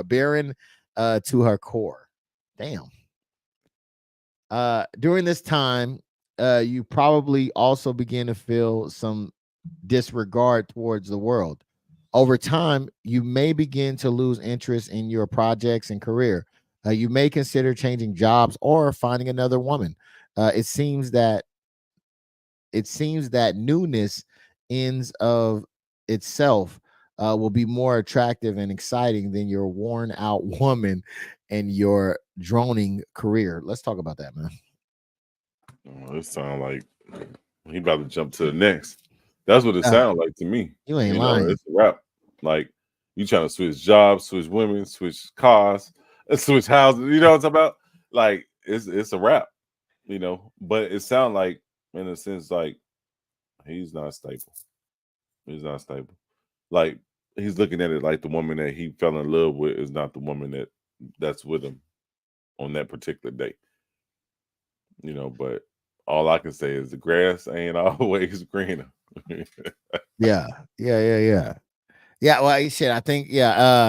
barren to her core. Damn. During this time, you probably also begin to feel some disregard towards the world. Over time, you may begin to lose interest in your projects and career. You may consider changing jobs or finding another woman. It seems that newness ends of itself will be more attractive and exciting than your worn out woman and your droning career. Let's talk about that, man. Oh, it sounds like he about to jump to the next. That's what it Uh, sounds like to me. you ain't lying. It's a wrap. Like, You trying to switch jobs, switch women, switch cars, switch houses. You know what I'm talking about? Like it's a wrap. But it sounds like, in a sense, like he's not stable. He's not stable. Like he's looking at it like the woman that he fell in love with is not the woman that's with him on that particular day. But all I can say is the grass ain't always greener. Yeah, yeah. Yeah, well, shit. I think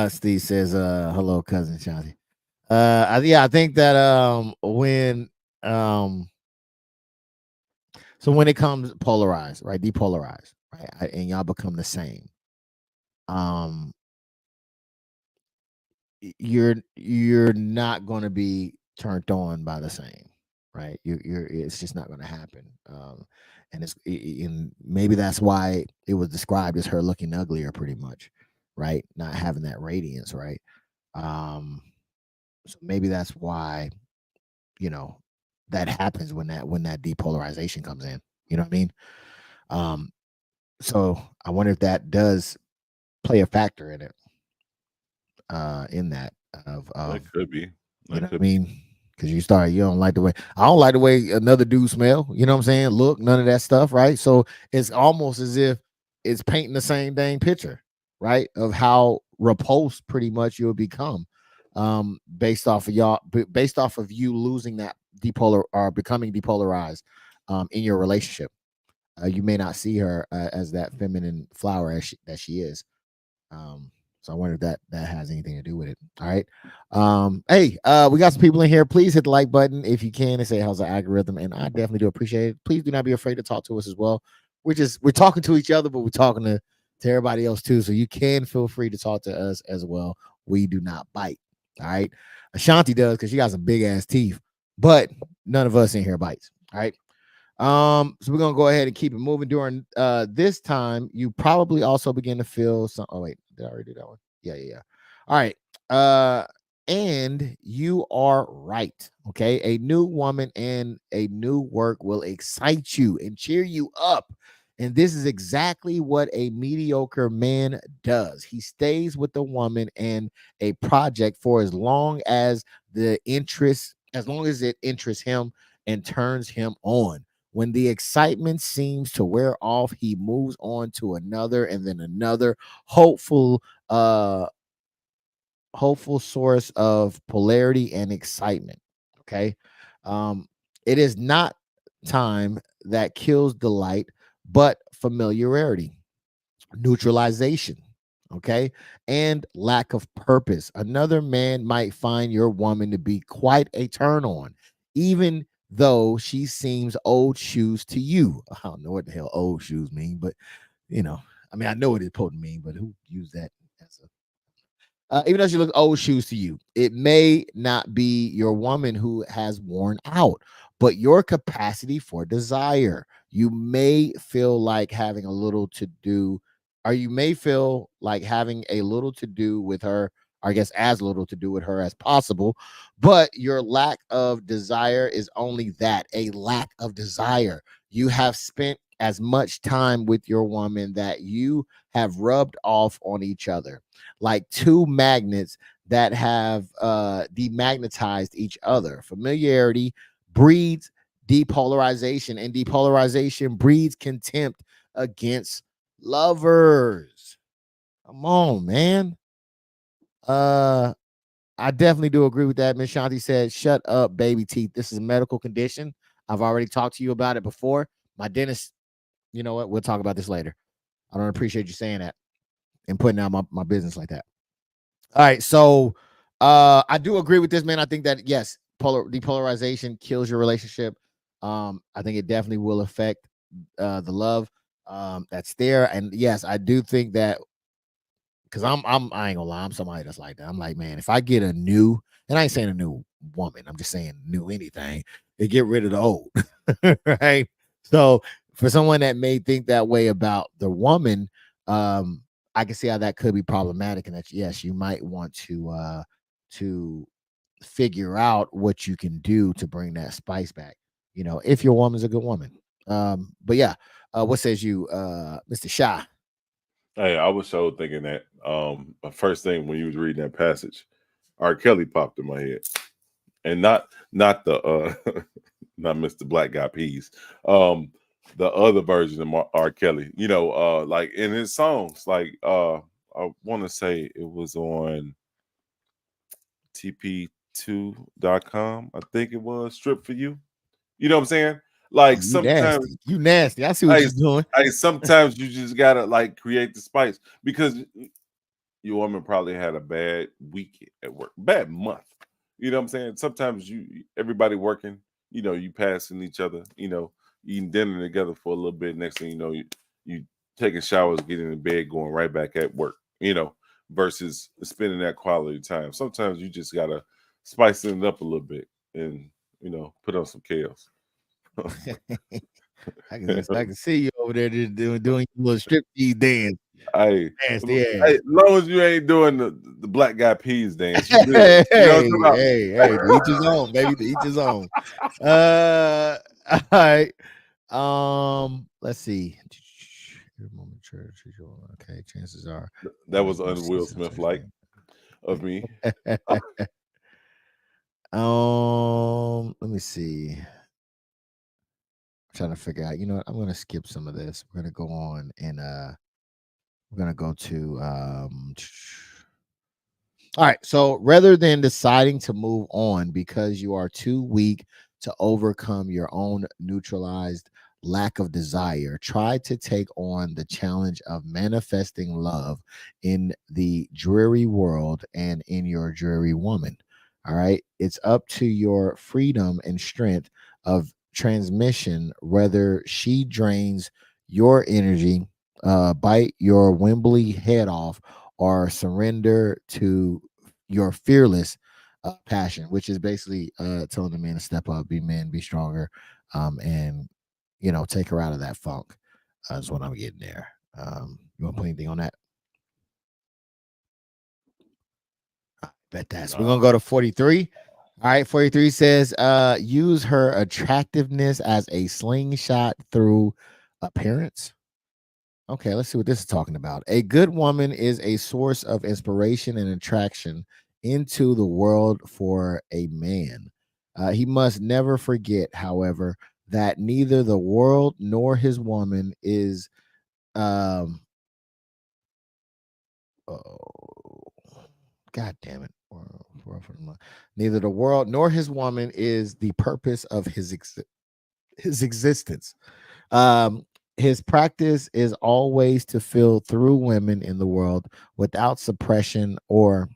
Steve says, "Hello, cousin Shanti." I think that um so when it comes polarized, right, depolarized, right, and y'all become the same, um, you're not going to be turned on by the same, right? You're It's just not going to happen. And and maybe that's why it was described as her looking uglier, pretty much, right? Not having that radiance, right? Um, so maybe that's why you know that happens when that depolarization comes in. You know what I mean? Um, so I wonder if that does play a factor in it, in that of That could be. you That know what I could be. mean? Because you don't like the way I don't like the way another dude smell. You know what I'm saying? Look, none of that stuff, right? So it's almost as if it's painting the same dang picture, right? Of how repulsed pretty much you'll become, based off of you losing that depolar or becoming depolarized, in your relationship. You may not see her as that feminine flower that she is. Um, so I wonder if that has anything to do with it. All right. Hey, we got some people in here. Please hit the like button if you can and say how's the algorithm. And I definitely do appreciate it. Please do not be afraid to talk to us as well. We're talking to each other, but we're talking to everybody else too. So you can feel free to talk to us as well. We do not bite. All right. Ashanti does because she got some big ass teeth, but none of us in here bites. All right. So we're gonna go ahead and keep it moving. During this time, you probably also begin to feel some. Oh wait, did I already do that one? Yeah. All right. Uh, and you are right. Okay, a new woman and a new work will excite you and cheer you up. And this is exactly what a mediocre man does. He stays with the woman and a project for as long as it interests him and turns him on. When the excitement seems to wear off, he moves on to another and then another hopeful, uh, hopeful source of polarity and excitement. Okay. Um, it is not time that kills delight, but familiarity, neutralization, okay, and lack of purpose. Another man might find your woman to be quite a turn on, even though she seems old shoes to you. I don't know what the hell old shoes mean, but you know, I mean, I know what it's supposed to mean, but who used that as a even though she looks old shoes to you, it may not be your woman who has worn out, but your capacity for desire. You may feel like having a little to do, or you may feel like having a little to do with her, or I guess as little to do with her as possible, but your lack of desire is only that, a lack of desire. You have spent as much time with your woman that you have rubbed off on each other like two magnets that have demagnetized each other. Familiarity breeds depolarization, and depolarization breeds contempt against lovers. Come on, man. Uh, I definitely do agree with that. Miss Shanti said, "Shut up, baby teeth. This is a medical condition. I've already talked to you about it before. My dentist. You know what? We'll talk about this later. I don't appreciate you saying that and putting out my business like that." All right, so I do agree with this, man. I think that yes, depolarization kills your relationship. I think it definitely will affect the love that's there, and yes, I do think that because I ain't gonna lie, I'm somebody that's like that. I'm like, man, if I get a new, and I ain't saying a new woman, I'm just saying new anything, they get rid of the old, right? So for someone that may think that way about the woman, I can see how that could be problematic, and that yes, you might want to figure out what you can do to bring that spice back. You know, if your woman's a good woman. But yeah, what says you, Mr. Shah? Hey, I was so thinking that. The first thing when you was reading that passage, R. Kelly popped in my head, and not the not Mr. Black Guy Peas, um, the other version of R. Kelly. Like in his songs, like I want to say it was on TP2.com. I think it was Strip for You. You know what I'm saying? Like You sometimes, nasty. You nasty. I see what I, you're doing. sometimes you just gotta like create the spice because your woman probably had a bad week at work, bad month. You know what I'm saying? Sometimes everybody working, you passing each other, eating dinner together for a little bit. Next thing you know, you taking showers, getting in bed, going right back at work, versus spending that quality time. Sometimes you just gotta spice it up a little bit and put on some kales. I can see you over there just doing your little striptease dance. I, Nasty hey, ass. as long as you ain't doing the black guy peas dance, you good. Hey, You know what I'm talking hey, to each his own, baby. To each his own. All right. Let's see. Okay, chances are about? That was Will Smith like of me. Let me see. I'm trying to figure out. You know what? I'm gonna skip some of this. We're gonna go on and we're gonna go to all right. So rather than deciding to move on because you are too weak to overcome your own neutralized lack of desire, try to take on the challenge of manifesting love in the dreary world and in your dreary woman. All right. It's up to your freedom and strength of transmission whether she drains your energy, bite your Wembley head off, or surrender to your fearless passion, which is basically telling the men to step up, be men, be stronger, and take her out of that funk. Is what I'm getting there. You want to put anything on that? Bet that's. We're Nah. gonna go to 43. All right, 43 says, use her attractiveness as a slingshot through appearance. Okay, let's see what this is talking about. A good woman is a source of inspiration and attraction into the world for a man. He must never forget, however, that neither the world nor his woman is um oh, god damn it. Neither the world nor his woman is the purpose of his existence. Um, his practice is always to feel through women in the world without suppression or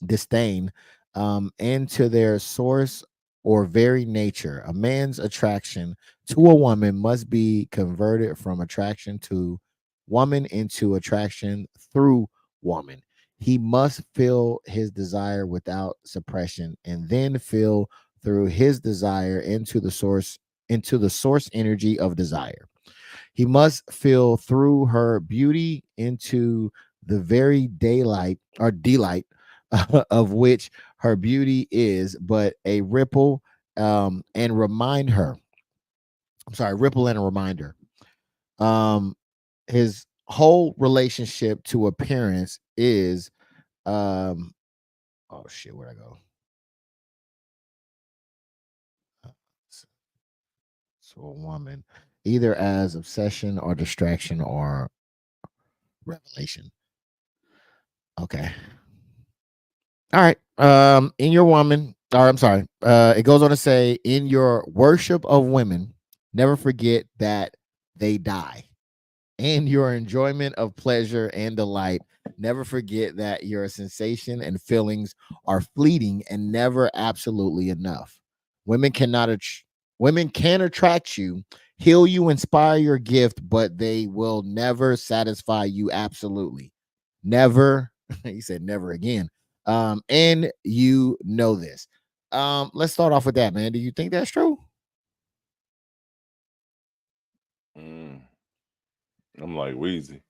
disdain, and to their source or very nature. A man's attraction to a woman must be converted from attraction to woman into attraction through woman. He must feel his desire without suppression and then feel through his desire into the source energy of desire. He must feel through her beauty into the very daylight or delight of which her beauty is but a ripple, and remind her. I'm sorry, ripple and a reminder. Um, his whole relationship to appearance is oh shit, where'd I go? Uh, So a woman, either as obsession or distraction or revelation. Okay. All right. In your woman, or I'm sorry, it goes on to say, in your worship of women, never forget that they die. In your enjoyment of pleasure and delight, never forget that your sensation and feelings are fleeting and never absolutely enough. Women cannot women can attract you, heal you, inspire your gift, but they will never satisfy you absolutely. Never. He said never again. And you know this. Let's start off with that, man. Do you think that's true? Mm, I'm like Wheezy.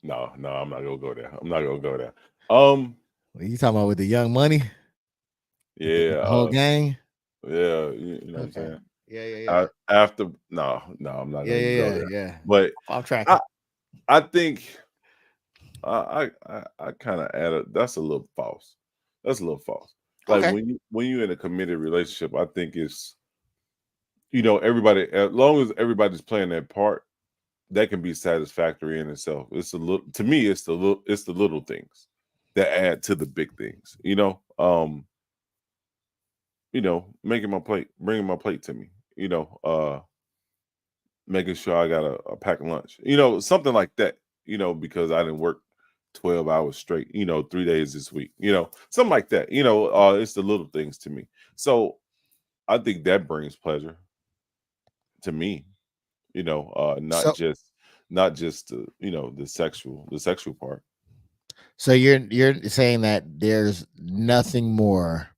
No, no, I'm not gonna go there. I'm not gonna go there. What are you talking about with the young money? With Yeah, the whole gang? yeah, you know what I'm Okay. saying. Yeah, yeah, yeah. After, no, I'm not Yeah, gonna yeah, go yeah, there. yeah. But Off track. I, I think I kind of add that's a little false. That's a little false. Like Okay. when you're in a committed relationship, I think it's everybody, as long as everybody's playing their part, that can be satisfactory in itself. It's a little, to me, it's the little things that add to the big things. Making my plate, bringing my plate to me. Making sure I got a packed lunch. Something like that. Because I didn't work 12 hours straight. 3 days this week. Something like that. It's the little things to me. So I think that brings pleasure to me. Not So just the sexual part. so you're saying that there's nothing more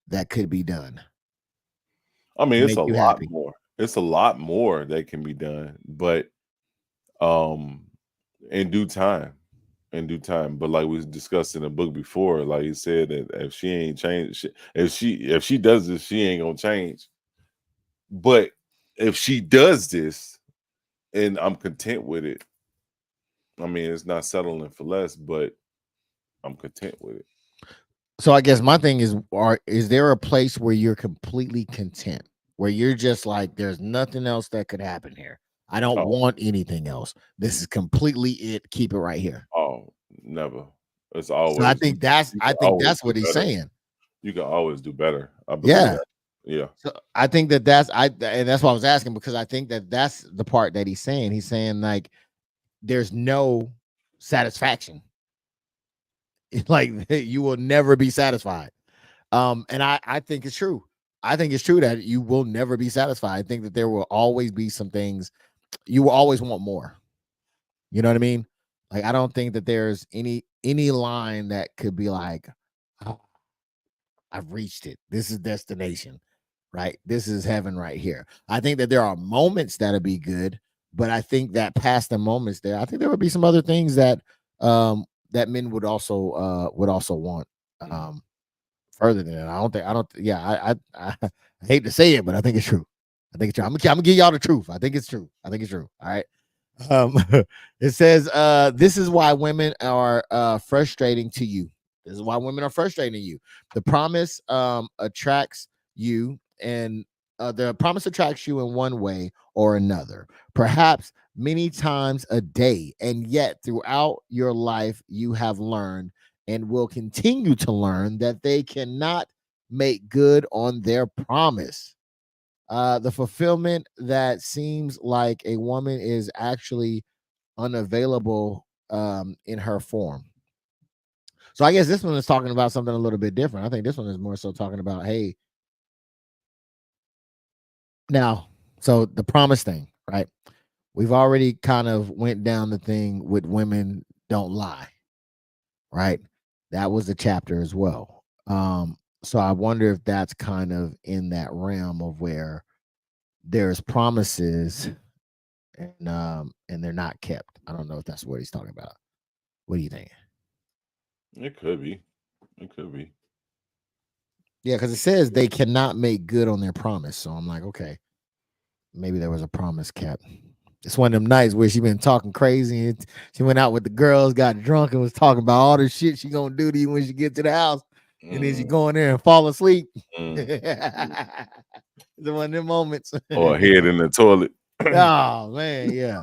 that could be done I mean, to it's make a you lot happy. more. It's a lot more that can be done, but um in due time. In due time. But like we discussed in the book before, like he said that if she ain't changed, if she does this, she ain't gonna change. But if she does this and I'm content with it, I mean, it's not settling for less, but I'm content with it. So I guess my thing is there a place where you're completely content, where you're just like, there's nothing else that could happen here. I don't Oh, want anything else. This is completely it. Keep it right here. oh, never. It's So I always think that's you I can think always that's do what he's better. saying. You can always do better. I believe Yeah. that. Yeah. So I think and that's why I was asking, because I think that that's the part that he's saying. He's saying like there's no satisfaction. Like you will never be satisfied. And I think it's true. I think it's true that you will never be satisfied. I think that there will always be some things you will always want more. You know what I mean? Like I don't think that there's any line that could be like, "Oh, I've reached it. This is destination, right? This is heaven right here." I think that there are moments that'll be good, but I think that past the moments there, I think there would be some other things that men would also want. Mhm. Um Further than that, I don't yeah, I hate to say it, but I think it's true. I think it's true. I'm gonna give y'all the truth. I think it's true. I think it's true. All right. Um, it says, this is why women are frustrating to you. This is why women are frustrating to you. The promise attracts you, and the promise attracts you in one way or another, perhaps many times a day, and yet throughout your life, you have learned and will continue to learn that they cannot make good on their promise. The fulfillment that seems like a woman is actually unavailable in her form. So I guess this one is talking about something a little bit different. I think this one is more so talking about, hey, now, so the promise thing, right? We've already kind of went down the thing with women don't lie, right? That was the chapter as well. So I wonder if that's kind of in that realm of where there's promises and they're not kept. I don't know if that's what he's talking about. What do you think? It could be. It could be. Yeah, because it says they cannot make good on their promise. So I'm like, okay, maybe there was a promise kept. It's one of them nights where she been talking crazy. And she went out with the girls, got drunk, and was talking about all the shit she gonna do to you when she get to the house, and then she Mm, go in there and fall asleep. mm, mm. It's one of them moments. Or head in the toilet. Oh man, yeah,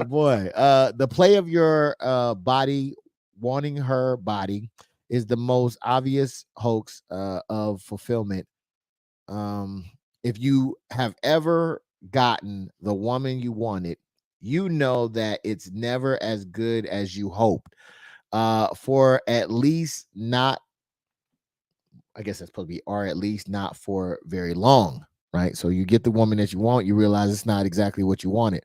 boy. The play of your body wanting her body is the most obvious hoax of fulfillment. Um, if you have ever gotten the woman you wanted, you know that it's never as good as you hoped. For at least not, I guess that's supposed to be, or at least not for very long, right? So you get the woman that you want, you realize it's not exactly what you wanted.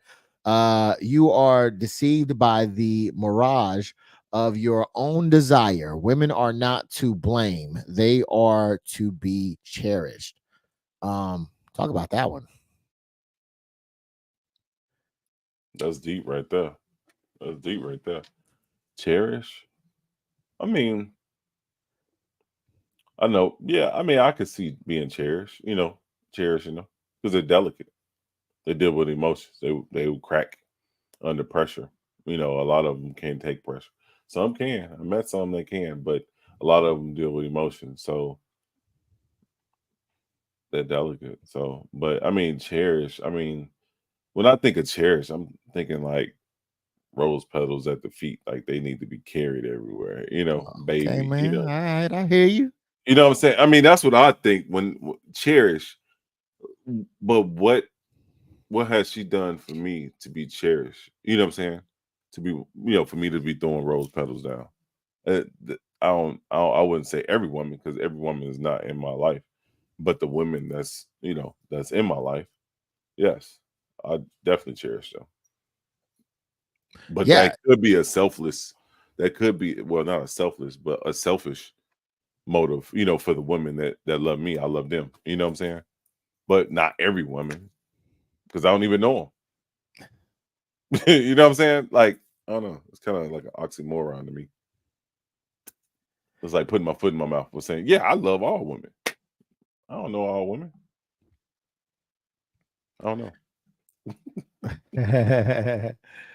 You are deceived by the mirage of your own desire. Women are not to blame, they are to be cherished. Talk about that one. That's deep right there. That's deep right there. Cherish. I mean, I know. Yeah, I mean, I could see being cherished. Cherish. Because they're delicate. They deal with emotions. They will crack under pressure. A lot of them can't take pressure. Some can. I met some that can, but a lot of them deal with emotions, so they're delicate. So, but I mean, cherish. I mean, when I think of cherish, I'm thinking like rose petals at the feet, like they need to be carried everywhere. Okay, Baby. man. All right, I hear you. You know what I'm saying? I mean, that's what I think when cherish. But what has she done for me to be cherished? You know what I'm saying? To be, for me to be throwing rose petals down. I wouldn't say every woman because every woman is not in my life, but the women that's in my life, yes, I definitely cherish them. But Yeah, that could be, well, not a selfless, but a selfish motive, for the women that love me. I love them. You know what I'm saying? But not every woman because I don't even know them. You know what I'm saying? Like, I don't know. It's kind of like an oxymoron to me. It's like putting my foot in my mouth with saying, "Yeah, I love all women." I don't know all women. I don't know.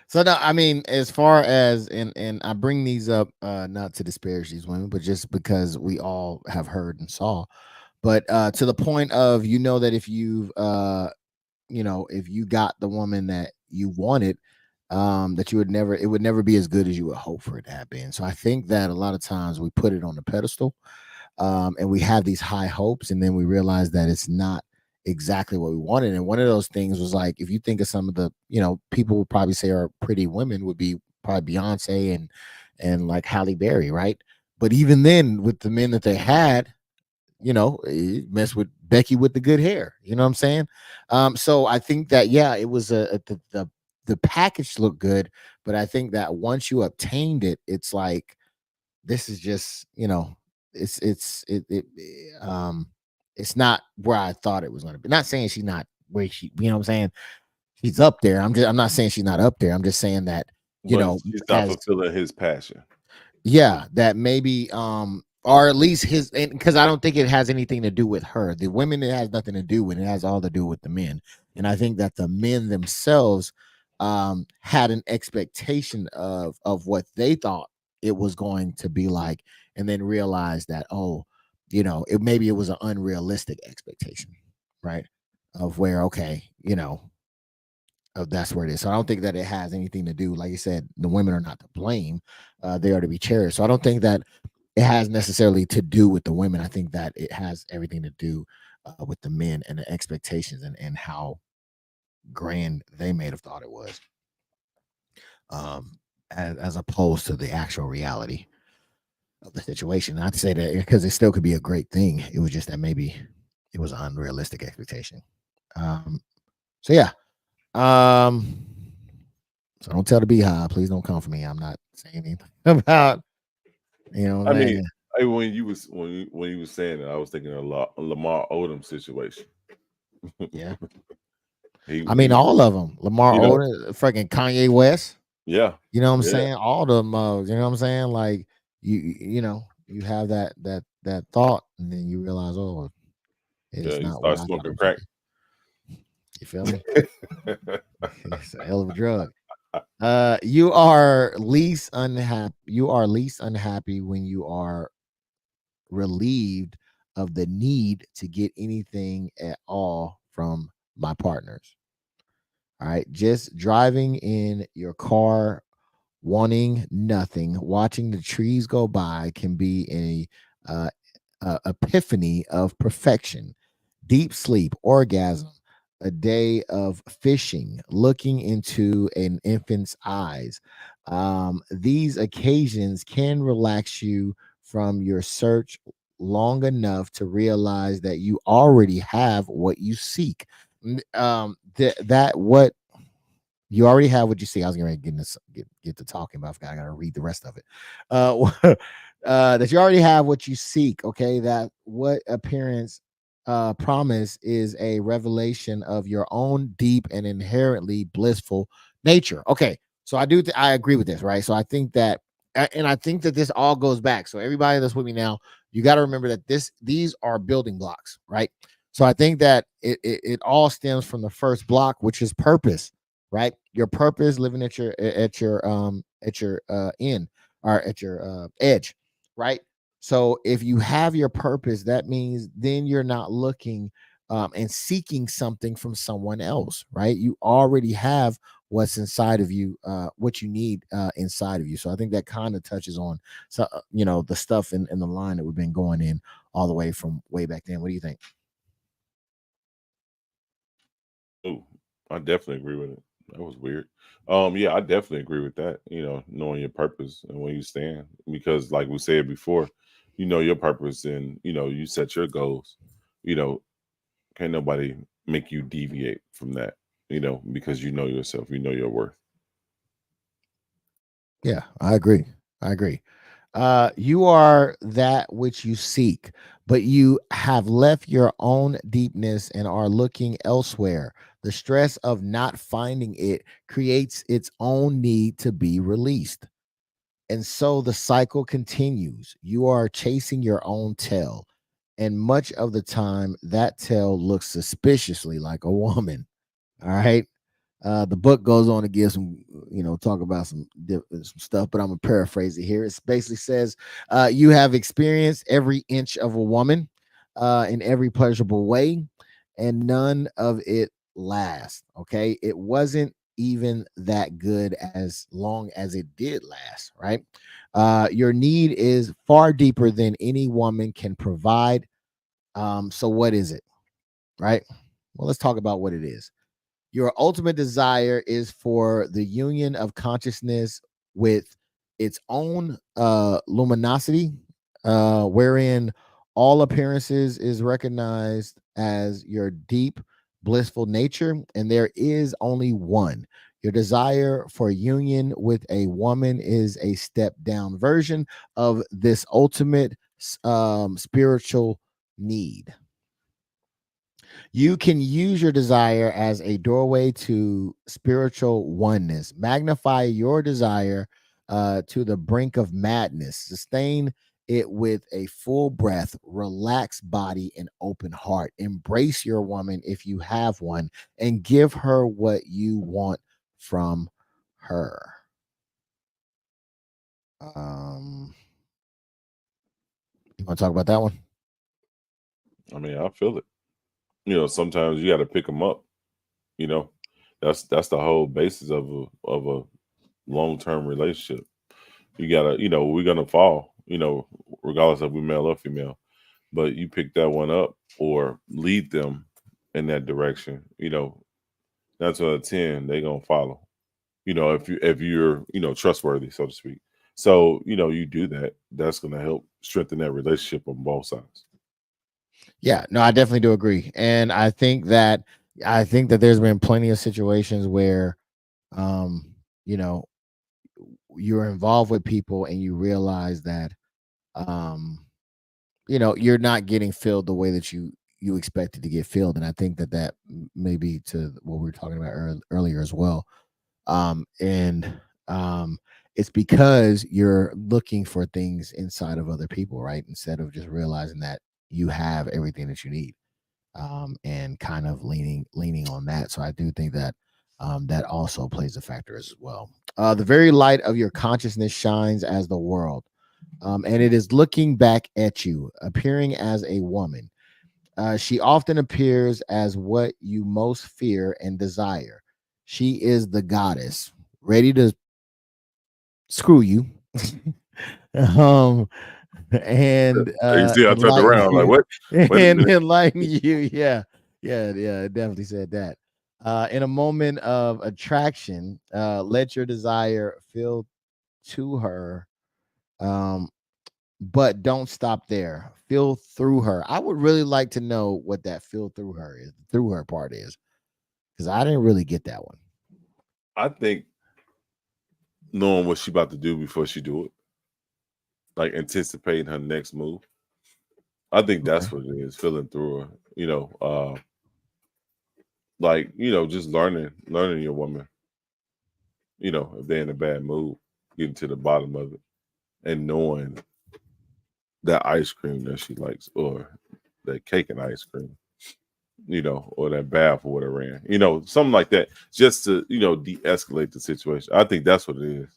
so no, I mean, as far as and I bring these up not to disparage these women, but just because we all have heard and saw, but to the point of that if you've if you got the woman that you wanted, that it would never be as good as you would hope for it to have been. So I think that a lot of times we put it on the pedestal, and we have these high hopes, and then we realize that it's not exactly what we wanted. And one of those things was like, if you think of some of the people would probably say are pretty women, would be probably Beyonce and like Halle Berry, right? But even then, with the men that they had, mess with Becky with the good hair. You know what I'm saying? So I think that yeah, it was the package looked good, but I think that once you obtained it, it's like this is just it's not where I thought it was going to be. Not saying she's not where what I'm saying, she's up there. I'm not saying she's not up there. I'm just saying that But she's not as fulfilling his passion. yeah, that maybe or at least his, because I don't think it has anything to do with her. The women, it has nothing to do with it. It has all to do with the men. And I think that the men themselves had an expectation of what they thought it was going to be like, and then realized that, oh, it was an unrealistic expectation, right? Of where, okay, that's where it is. So I don't think that it has anything to do. Like you said, the women are not to blame; they are to be cherished. So I don't think that it has necessarily to do with the women. I think that it has everything to do with the men and the expectations and how grand they may have thought it was, as opposed to the actual reality of the situation. Not to say that, because it still could be a great thing. It was just that maybe it was an unrealistic expectation. So yeah. Um, So don't tell the Beehive. Please don't come for me. I'm not saying anything about I mean, man. when you was saying it, I was thinking of Lamar Odom situation. Yeah. I mean, he, all of them. Lamar you know, Odom, freaking Kanye West. yeah, You know what I'm yeah, saying? All of them. You know what I'm saying? Like you have that thought, and then you realize, oh, yeah. it's He not what started I thought it smoking was gonna crack. be. You feel me? It's a hell of a drug. You are least unhappy. You are least unhappy when you are relieved of the need to get anything at all from my partners. All right. Just driving in your car, wanting nothing, watching the trees go by can be a epiphany of perfection. Deep sleep, orgasm, a day of fishing, looking into an infant's eyes. These occasions can relax you from your search long enough to realize that you already have what you seek. That what you already have what you see. I was going to get to talking, but I got to read the rest of it. That you already have what you seek. Okay, that what appearance promise is a revelation of your own deep and inherently blissful nature. Okay, so I agree with this, right? So I think that, and I think that this all goes back. So everybody that's with me now, you got to remember that these are building blocks, right? So I think that it all stems from the first block, which is purpose. right? Your purpose, living at your end, or at your edge, right? So if you have your purpose, that means then you're not looking and seeking something from someone else, right? You already have what's inside of you, what you need inside of you. So I think that kind of touches on, so the stuff in the line that we've been going in all the way from way back then. What do you think? Oh, I definitely agree with it. That was weird. Yeah, I definitely agree with that. Knowing your purpose and where you stand, because like we said before, you know your purpose, and you set your goals. You know, can't nobody make you deviate from that. Because you know yourself, you know your worth. Yeah, I agree. I agree. You are that which you seek, but you have left your own deepness and are looking elsewhere. The stress of not finding it creates its own need to be released. And so the cycle continues. You are chasing your own tail. And much of the time, that tail looks suspiciously like a woman. All right. The book goes on to give some, talk about some stuff, but I'm gonna paraphrase it here. It basically says, you have experienced every inch of a woman in every pleasurable way, and none of it lasts. Okay, it wasn't even that good as long as it did last. Right, your need is far deeper than any woman can provide. So what is it? Right. Well, let's talk about what it is. Your ultimate desire is for the union of consciousness with its own luminosity, wherein all appearances is recognized as your deep, blissful nature, and there is only one. Your desire for union with a woman is a step down version of this ultimate spiritual need. You can use your desire as a doorway to spiritual oneness. Magnify your desire to the brink of madness. Sustain it with a full breath, relaxed body, and open heart. Embrace your woman if you have one, and give her what you want from her. Um, you want to talk about that one? I mean, I feel it. Sometimes you got to pick them up. You know, that's the whole basis of a long term relationship. You gotta, we're gonna fall. Regardless of we male or female, but you pick that one up or lead them in that direction. 9 out of 10 they gonna follow. If you're trustworthy, so to speak. So you do that. That's gonna help strengthen that relationship on both sides. Yeah, no, I definitely do agree. And I think that there's been plenty of situations where um, you know, you're involved with people and you realize that um, you're not getting filled the way that you expected to get filled. And I think that maybe to what we were talking about earlier as well. And it's because you're looking for things inside of other people, right? Instead of just realizing that you have everything that you need, and kind of leaning on that. So I do think that that also plays a factor as well. The very light of your consciousness shines as the world, and it is looking back at you, appearing as a woman. She often appears as what you most fear and desire. She is the goddess, ready to screw you, um, and You see, I turned enlighten around like, you, what? Wait a and minute. enlighten you. Yeah, yeah, yeah. It definitely said that. In a moment of attraction, let your desire feel to her, um, but don't stop there. Feel through her. I would really like to know what that feel through her part is, because I didn't really get that one. I think knowing what she about to do before she do it, like anticipating her next move. I think Okay. that's what it is, feeling through her. Just learning your woman. If they're in a bad mood, getting to the bottom of it, and knowing that ice cream that she likes, or that cake and ice cream. or that bath or whatever ran, something like that, just to, de-escalate the situation. I think that's what it is.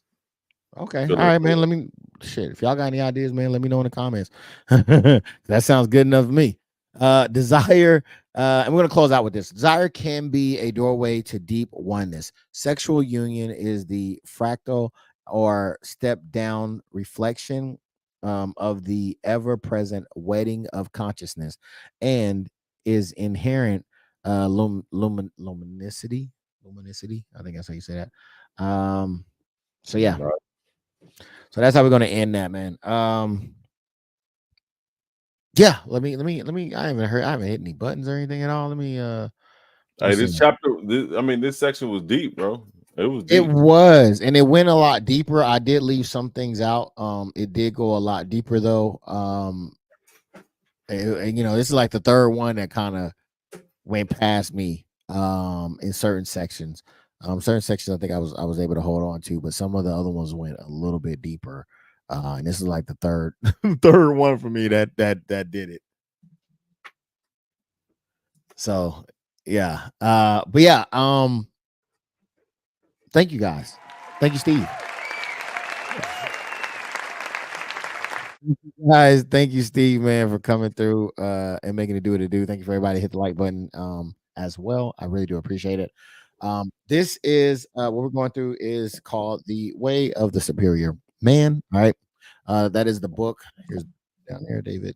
Okay. All Feel right, it. man. Let me shit. If y'all got any ideas, man, let me know in the comments. That sounds good enough for me. Desire, and we're gonna close out with this. Desire can be a doorway to deep oneness. Sexual union is the fractal or step down reflection of the ever-present wedding of consciousness and is inherent luminicity. Luminicity. I think that's how you say that. So yeah. Right. So that's how we're gonna end that, man. Yeah, let me. I haven't hit any buttons or anything at all. Let me Hey, see. this chapter, this section was deep, bro. It was It deep. was, and it went a lot deeper. I did leave some things out. It did go a lot deeper though. And, this is like the third one that kind of went past me. In certain sections. Certain sections I think I was able to hold on to, but some of the other ones went a little bit deeper. And this is like the third third one for me that did it. So yeah. But yeah, thank you guys. Thank you, Steve. Guys, thank you, Steve, man, for coming through and making it do what it do. Thank you for everybody hit the like button as well. I really do appreciate it. This is what we're going through is called The Way of the Superior Man. All right. That is the book. Here's down there, David.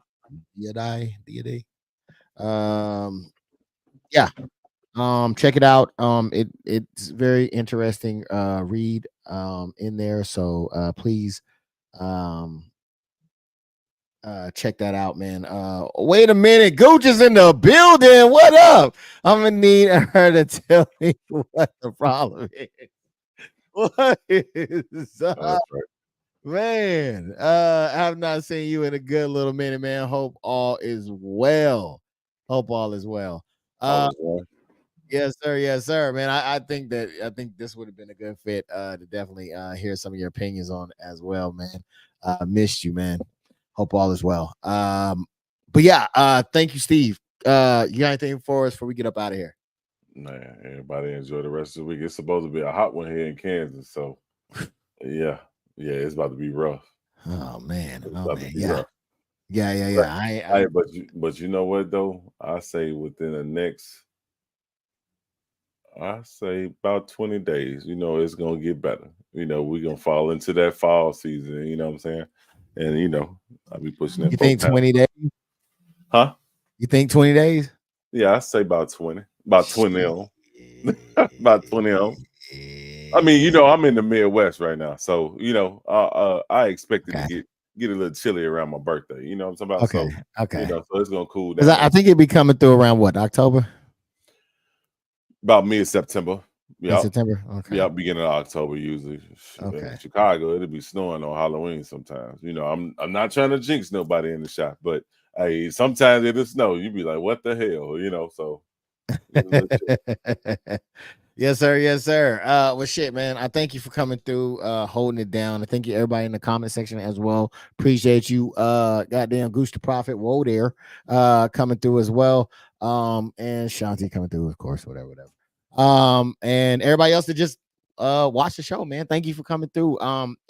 Diadai. Yeah. Check it out. It's very interesting read in there. So please um check that out, man. Wait a minute, Gooch is in the building. What up? I'm gonna need her to tell me what the problem is. What is up, That's right. man? I have not seen you in a good little minute, man. Hope all is well. Hope all is well. All Uh is well. yes, sir, man. I think this would have been a good fit to definitely hear some of your opinions on as well, man. Missed you, man. Hope all is well. But yeah, thank you, Steve. You got anything for us before we get up out of here? Man, everybody enjoy the rest of the week. It's supposed to be a hot one here in Kansas, so yeah, it's about to be rough. Oh man, It's oh about to man, be yeah, rough. But yeah. but you know what though? I say within the next, I say about 20 days, it's gonna get better. We're gonna fall into that fall season, you know what I'm saying? And I'll be pushing You that four think pound. 20 days? Huh? You think 20 days? Yeah, I say about 20. About 20 Shit. on. About 20 on. I mean, I'm in the Midwest right now, so I expected to Okay, get a little chilly around my birthday. You know what I'm talking about? okay, So okay. so it's gonna cool Because down I think it'd be coming through around what, October, about mid-September. mid Yep, September? Okay, yep, beginning of October usually. In okay. Chicago, it'll be snowing on Halloween sometimes. I'm not trying to jinx nobody in the shop, but hey, sometimes it'll snow. You be like, what the hell, So it's a little chilly. Yes, sir. Yes, sir. Well, shit, man. I thank you for coming through, holding it down. I thank you, everybody in the comment section as well. Appreciate you, goddamn Goose the Prophet. Whoa there, coming through as well. And Shanti coming through, of course, whatever. And everybody else that just watch the show, man. Thank you for coming through.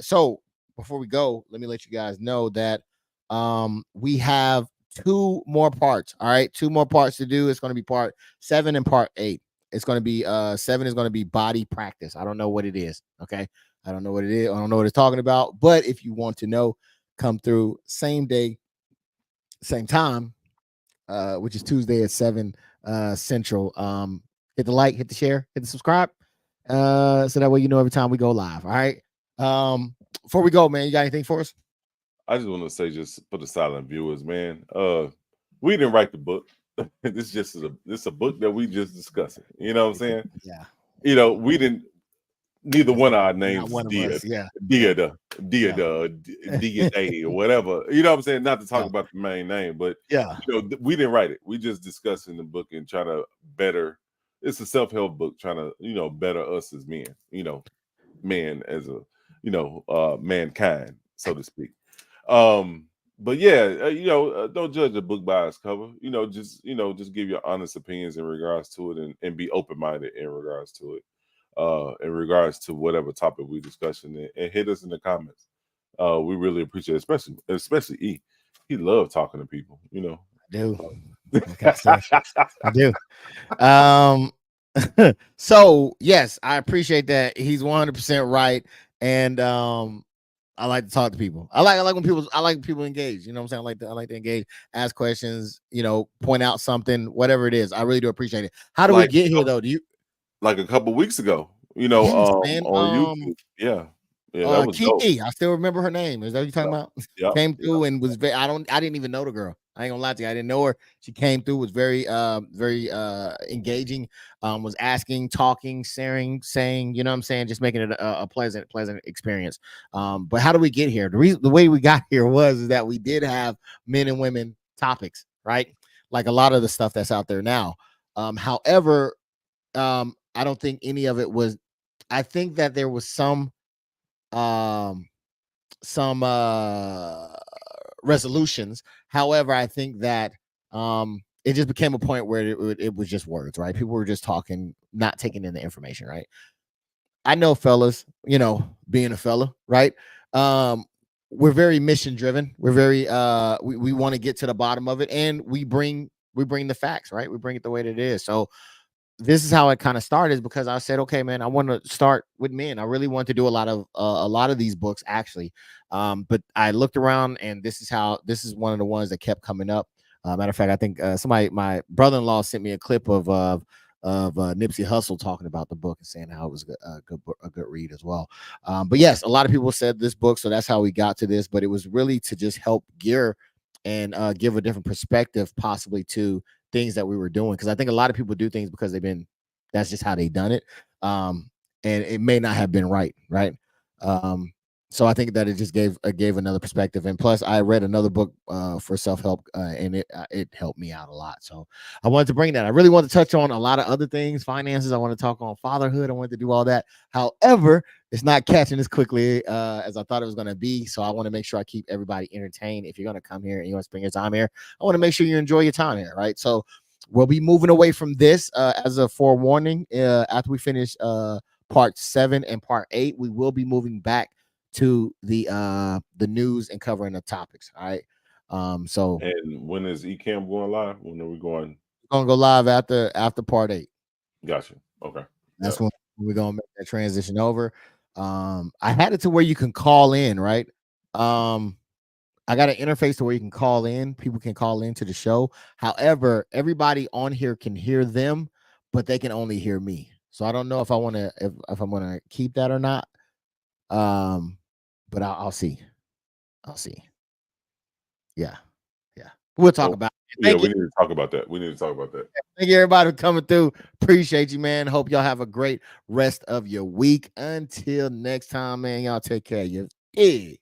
So before we go, let me let you guys know that we have two more parts. All right, two more parts to do. It's going to be part 7 and part 8. It's going to be 7 is going to be body practice. I don't know what it is. Okay. I don't know what it is. I don't know what it's talking about. But if you want to know, come through same day, same time, which is Tuesday at 7 Central. Hit the like, hit the share, hit the subscribe. So that way you know every time we go live. All right. Before we go, man, you got anything for us? I just want to say, just for the silent viewers, man, we didn't write the book. This is a book that we just discussing. You know what I'm saying? Yeah. We didn't. Neither one of our Not names is one of us. Yeah. Dia or whatever. You know what I'm saying? Not to talk Yeah. about the main name, but Yeah. we didn't write it. We just discussing the book and trying to better. It's a self-help book trying to better us as men. Man as a mankind, so to speak. Um, but yeah, don't judge a book by its cover. Just give your honest opinions in regards to it, and be open minded in regards to it. In regards to whatever topic we discussing, and hit us in the comments. We really appreciate it, especially E. He loved talking to people. I do. What can I say? I do. So yes, I appreciate that. He's 100% right. And I like to talk to people. I like when I like people engage. You know what I'm saying? I like to engage, ask questions, point out something, whatever it is. I really do appreciate it. How do we like get here though? Do you like a couple weeks ago, yes, man. on YouTube. Yeah, that was dope. Kiki, I still remember her name. Is that what you're talking about? Yep, Came yep. through and was very. I didn't even know the girl. I ain't gonna lie to you. I didn't know her. She came through, was very engaging. Was asking, talking, sharing, saying. You know what I'm saying? Just making it a pleasant experience. But how do we get here? The way we got here is that we did have men and women topics, right? Like a lot of the stuff that's out there now. However, I don't think any of it was. I think that there was some um resolutions. However, I think that it just became a point where it was just words, right? People were just talking, not taking in the information, right? I know, fellas, being a fella, right? We're very mission driven. We're very we want to get to the bottom of it, and we bring the facts, right? We bring it the way that it is. So this is how it kind of started, because I said, okay, man, I want to start with men. I really want to do a lot of these books, actually. But I looked around, and this is one of the ones that kept coming up. Matter of fact, I think my brother-in-law sent me a clip of Nipsey Hussle talking about the book and saying how it was a good read as well. But yes, a lot of people said this book, so that's how we got to this. But it was really to just help gear and give a different perspective, possibly, to things that we were doing, because I think a lot of people do things because that's just how they done it, and it may not have been right. So I think that it just gave another perspective, and plus I read another book for self-help, and it helped me out a lot. So I wanted to bring that. I really want to touch on a lot of other things, finances. I want to talk on fatherhood. I wanted to do all that. However, it's not catching as quickly as I thought it was going to be. So I want to make sure I keep everybody entertained. If you're going to come here and you want to spend your time here, I want to make sure you enjoy your time here, right? So we'll be moving away from this as a forewarning. After we finish part 7 and part 8, we will be moving back to the news and covering the topics. All right. So And when is eCam going live? When are we going? we're gonna go live after part 8. Gotcha. Okay. That's Yep. when we're gonna make that transition over. I had it to where you can call in, right? I got an interface to where you can call in. People can call into the show. However, everybody on here can hear them, but they can only hear me. So I don't know if I want to if I'm gonna keep that or not. But I'll see. I'll see. Yeah. We'll talk Well, about it. yeah, we need to talk about that. Thank you, everybody, for coming through. Appreciate you, man. Hope y'all have a great rest of your week. Until next time, man. Y'all take care of you. Yeah.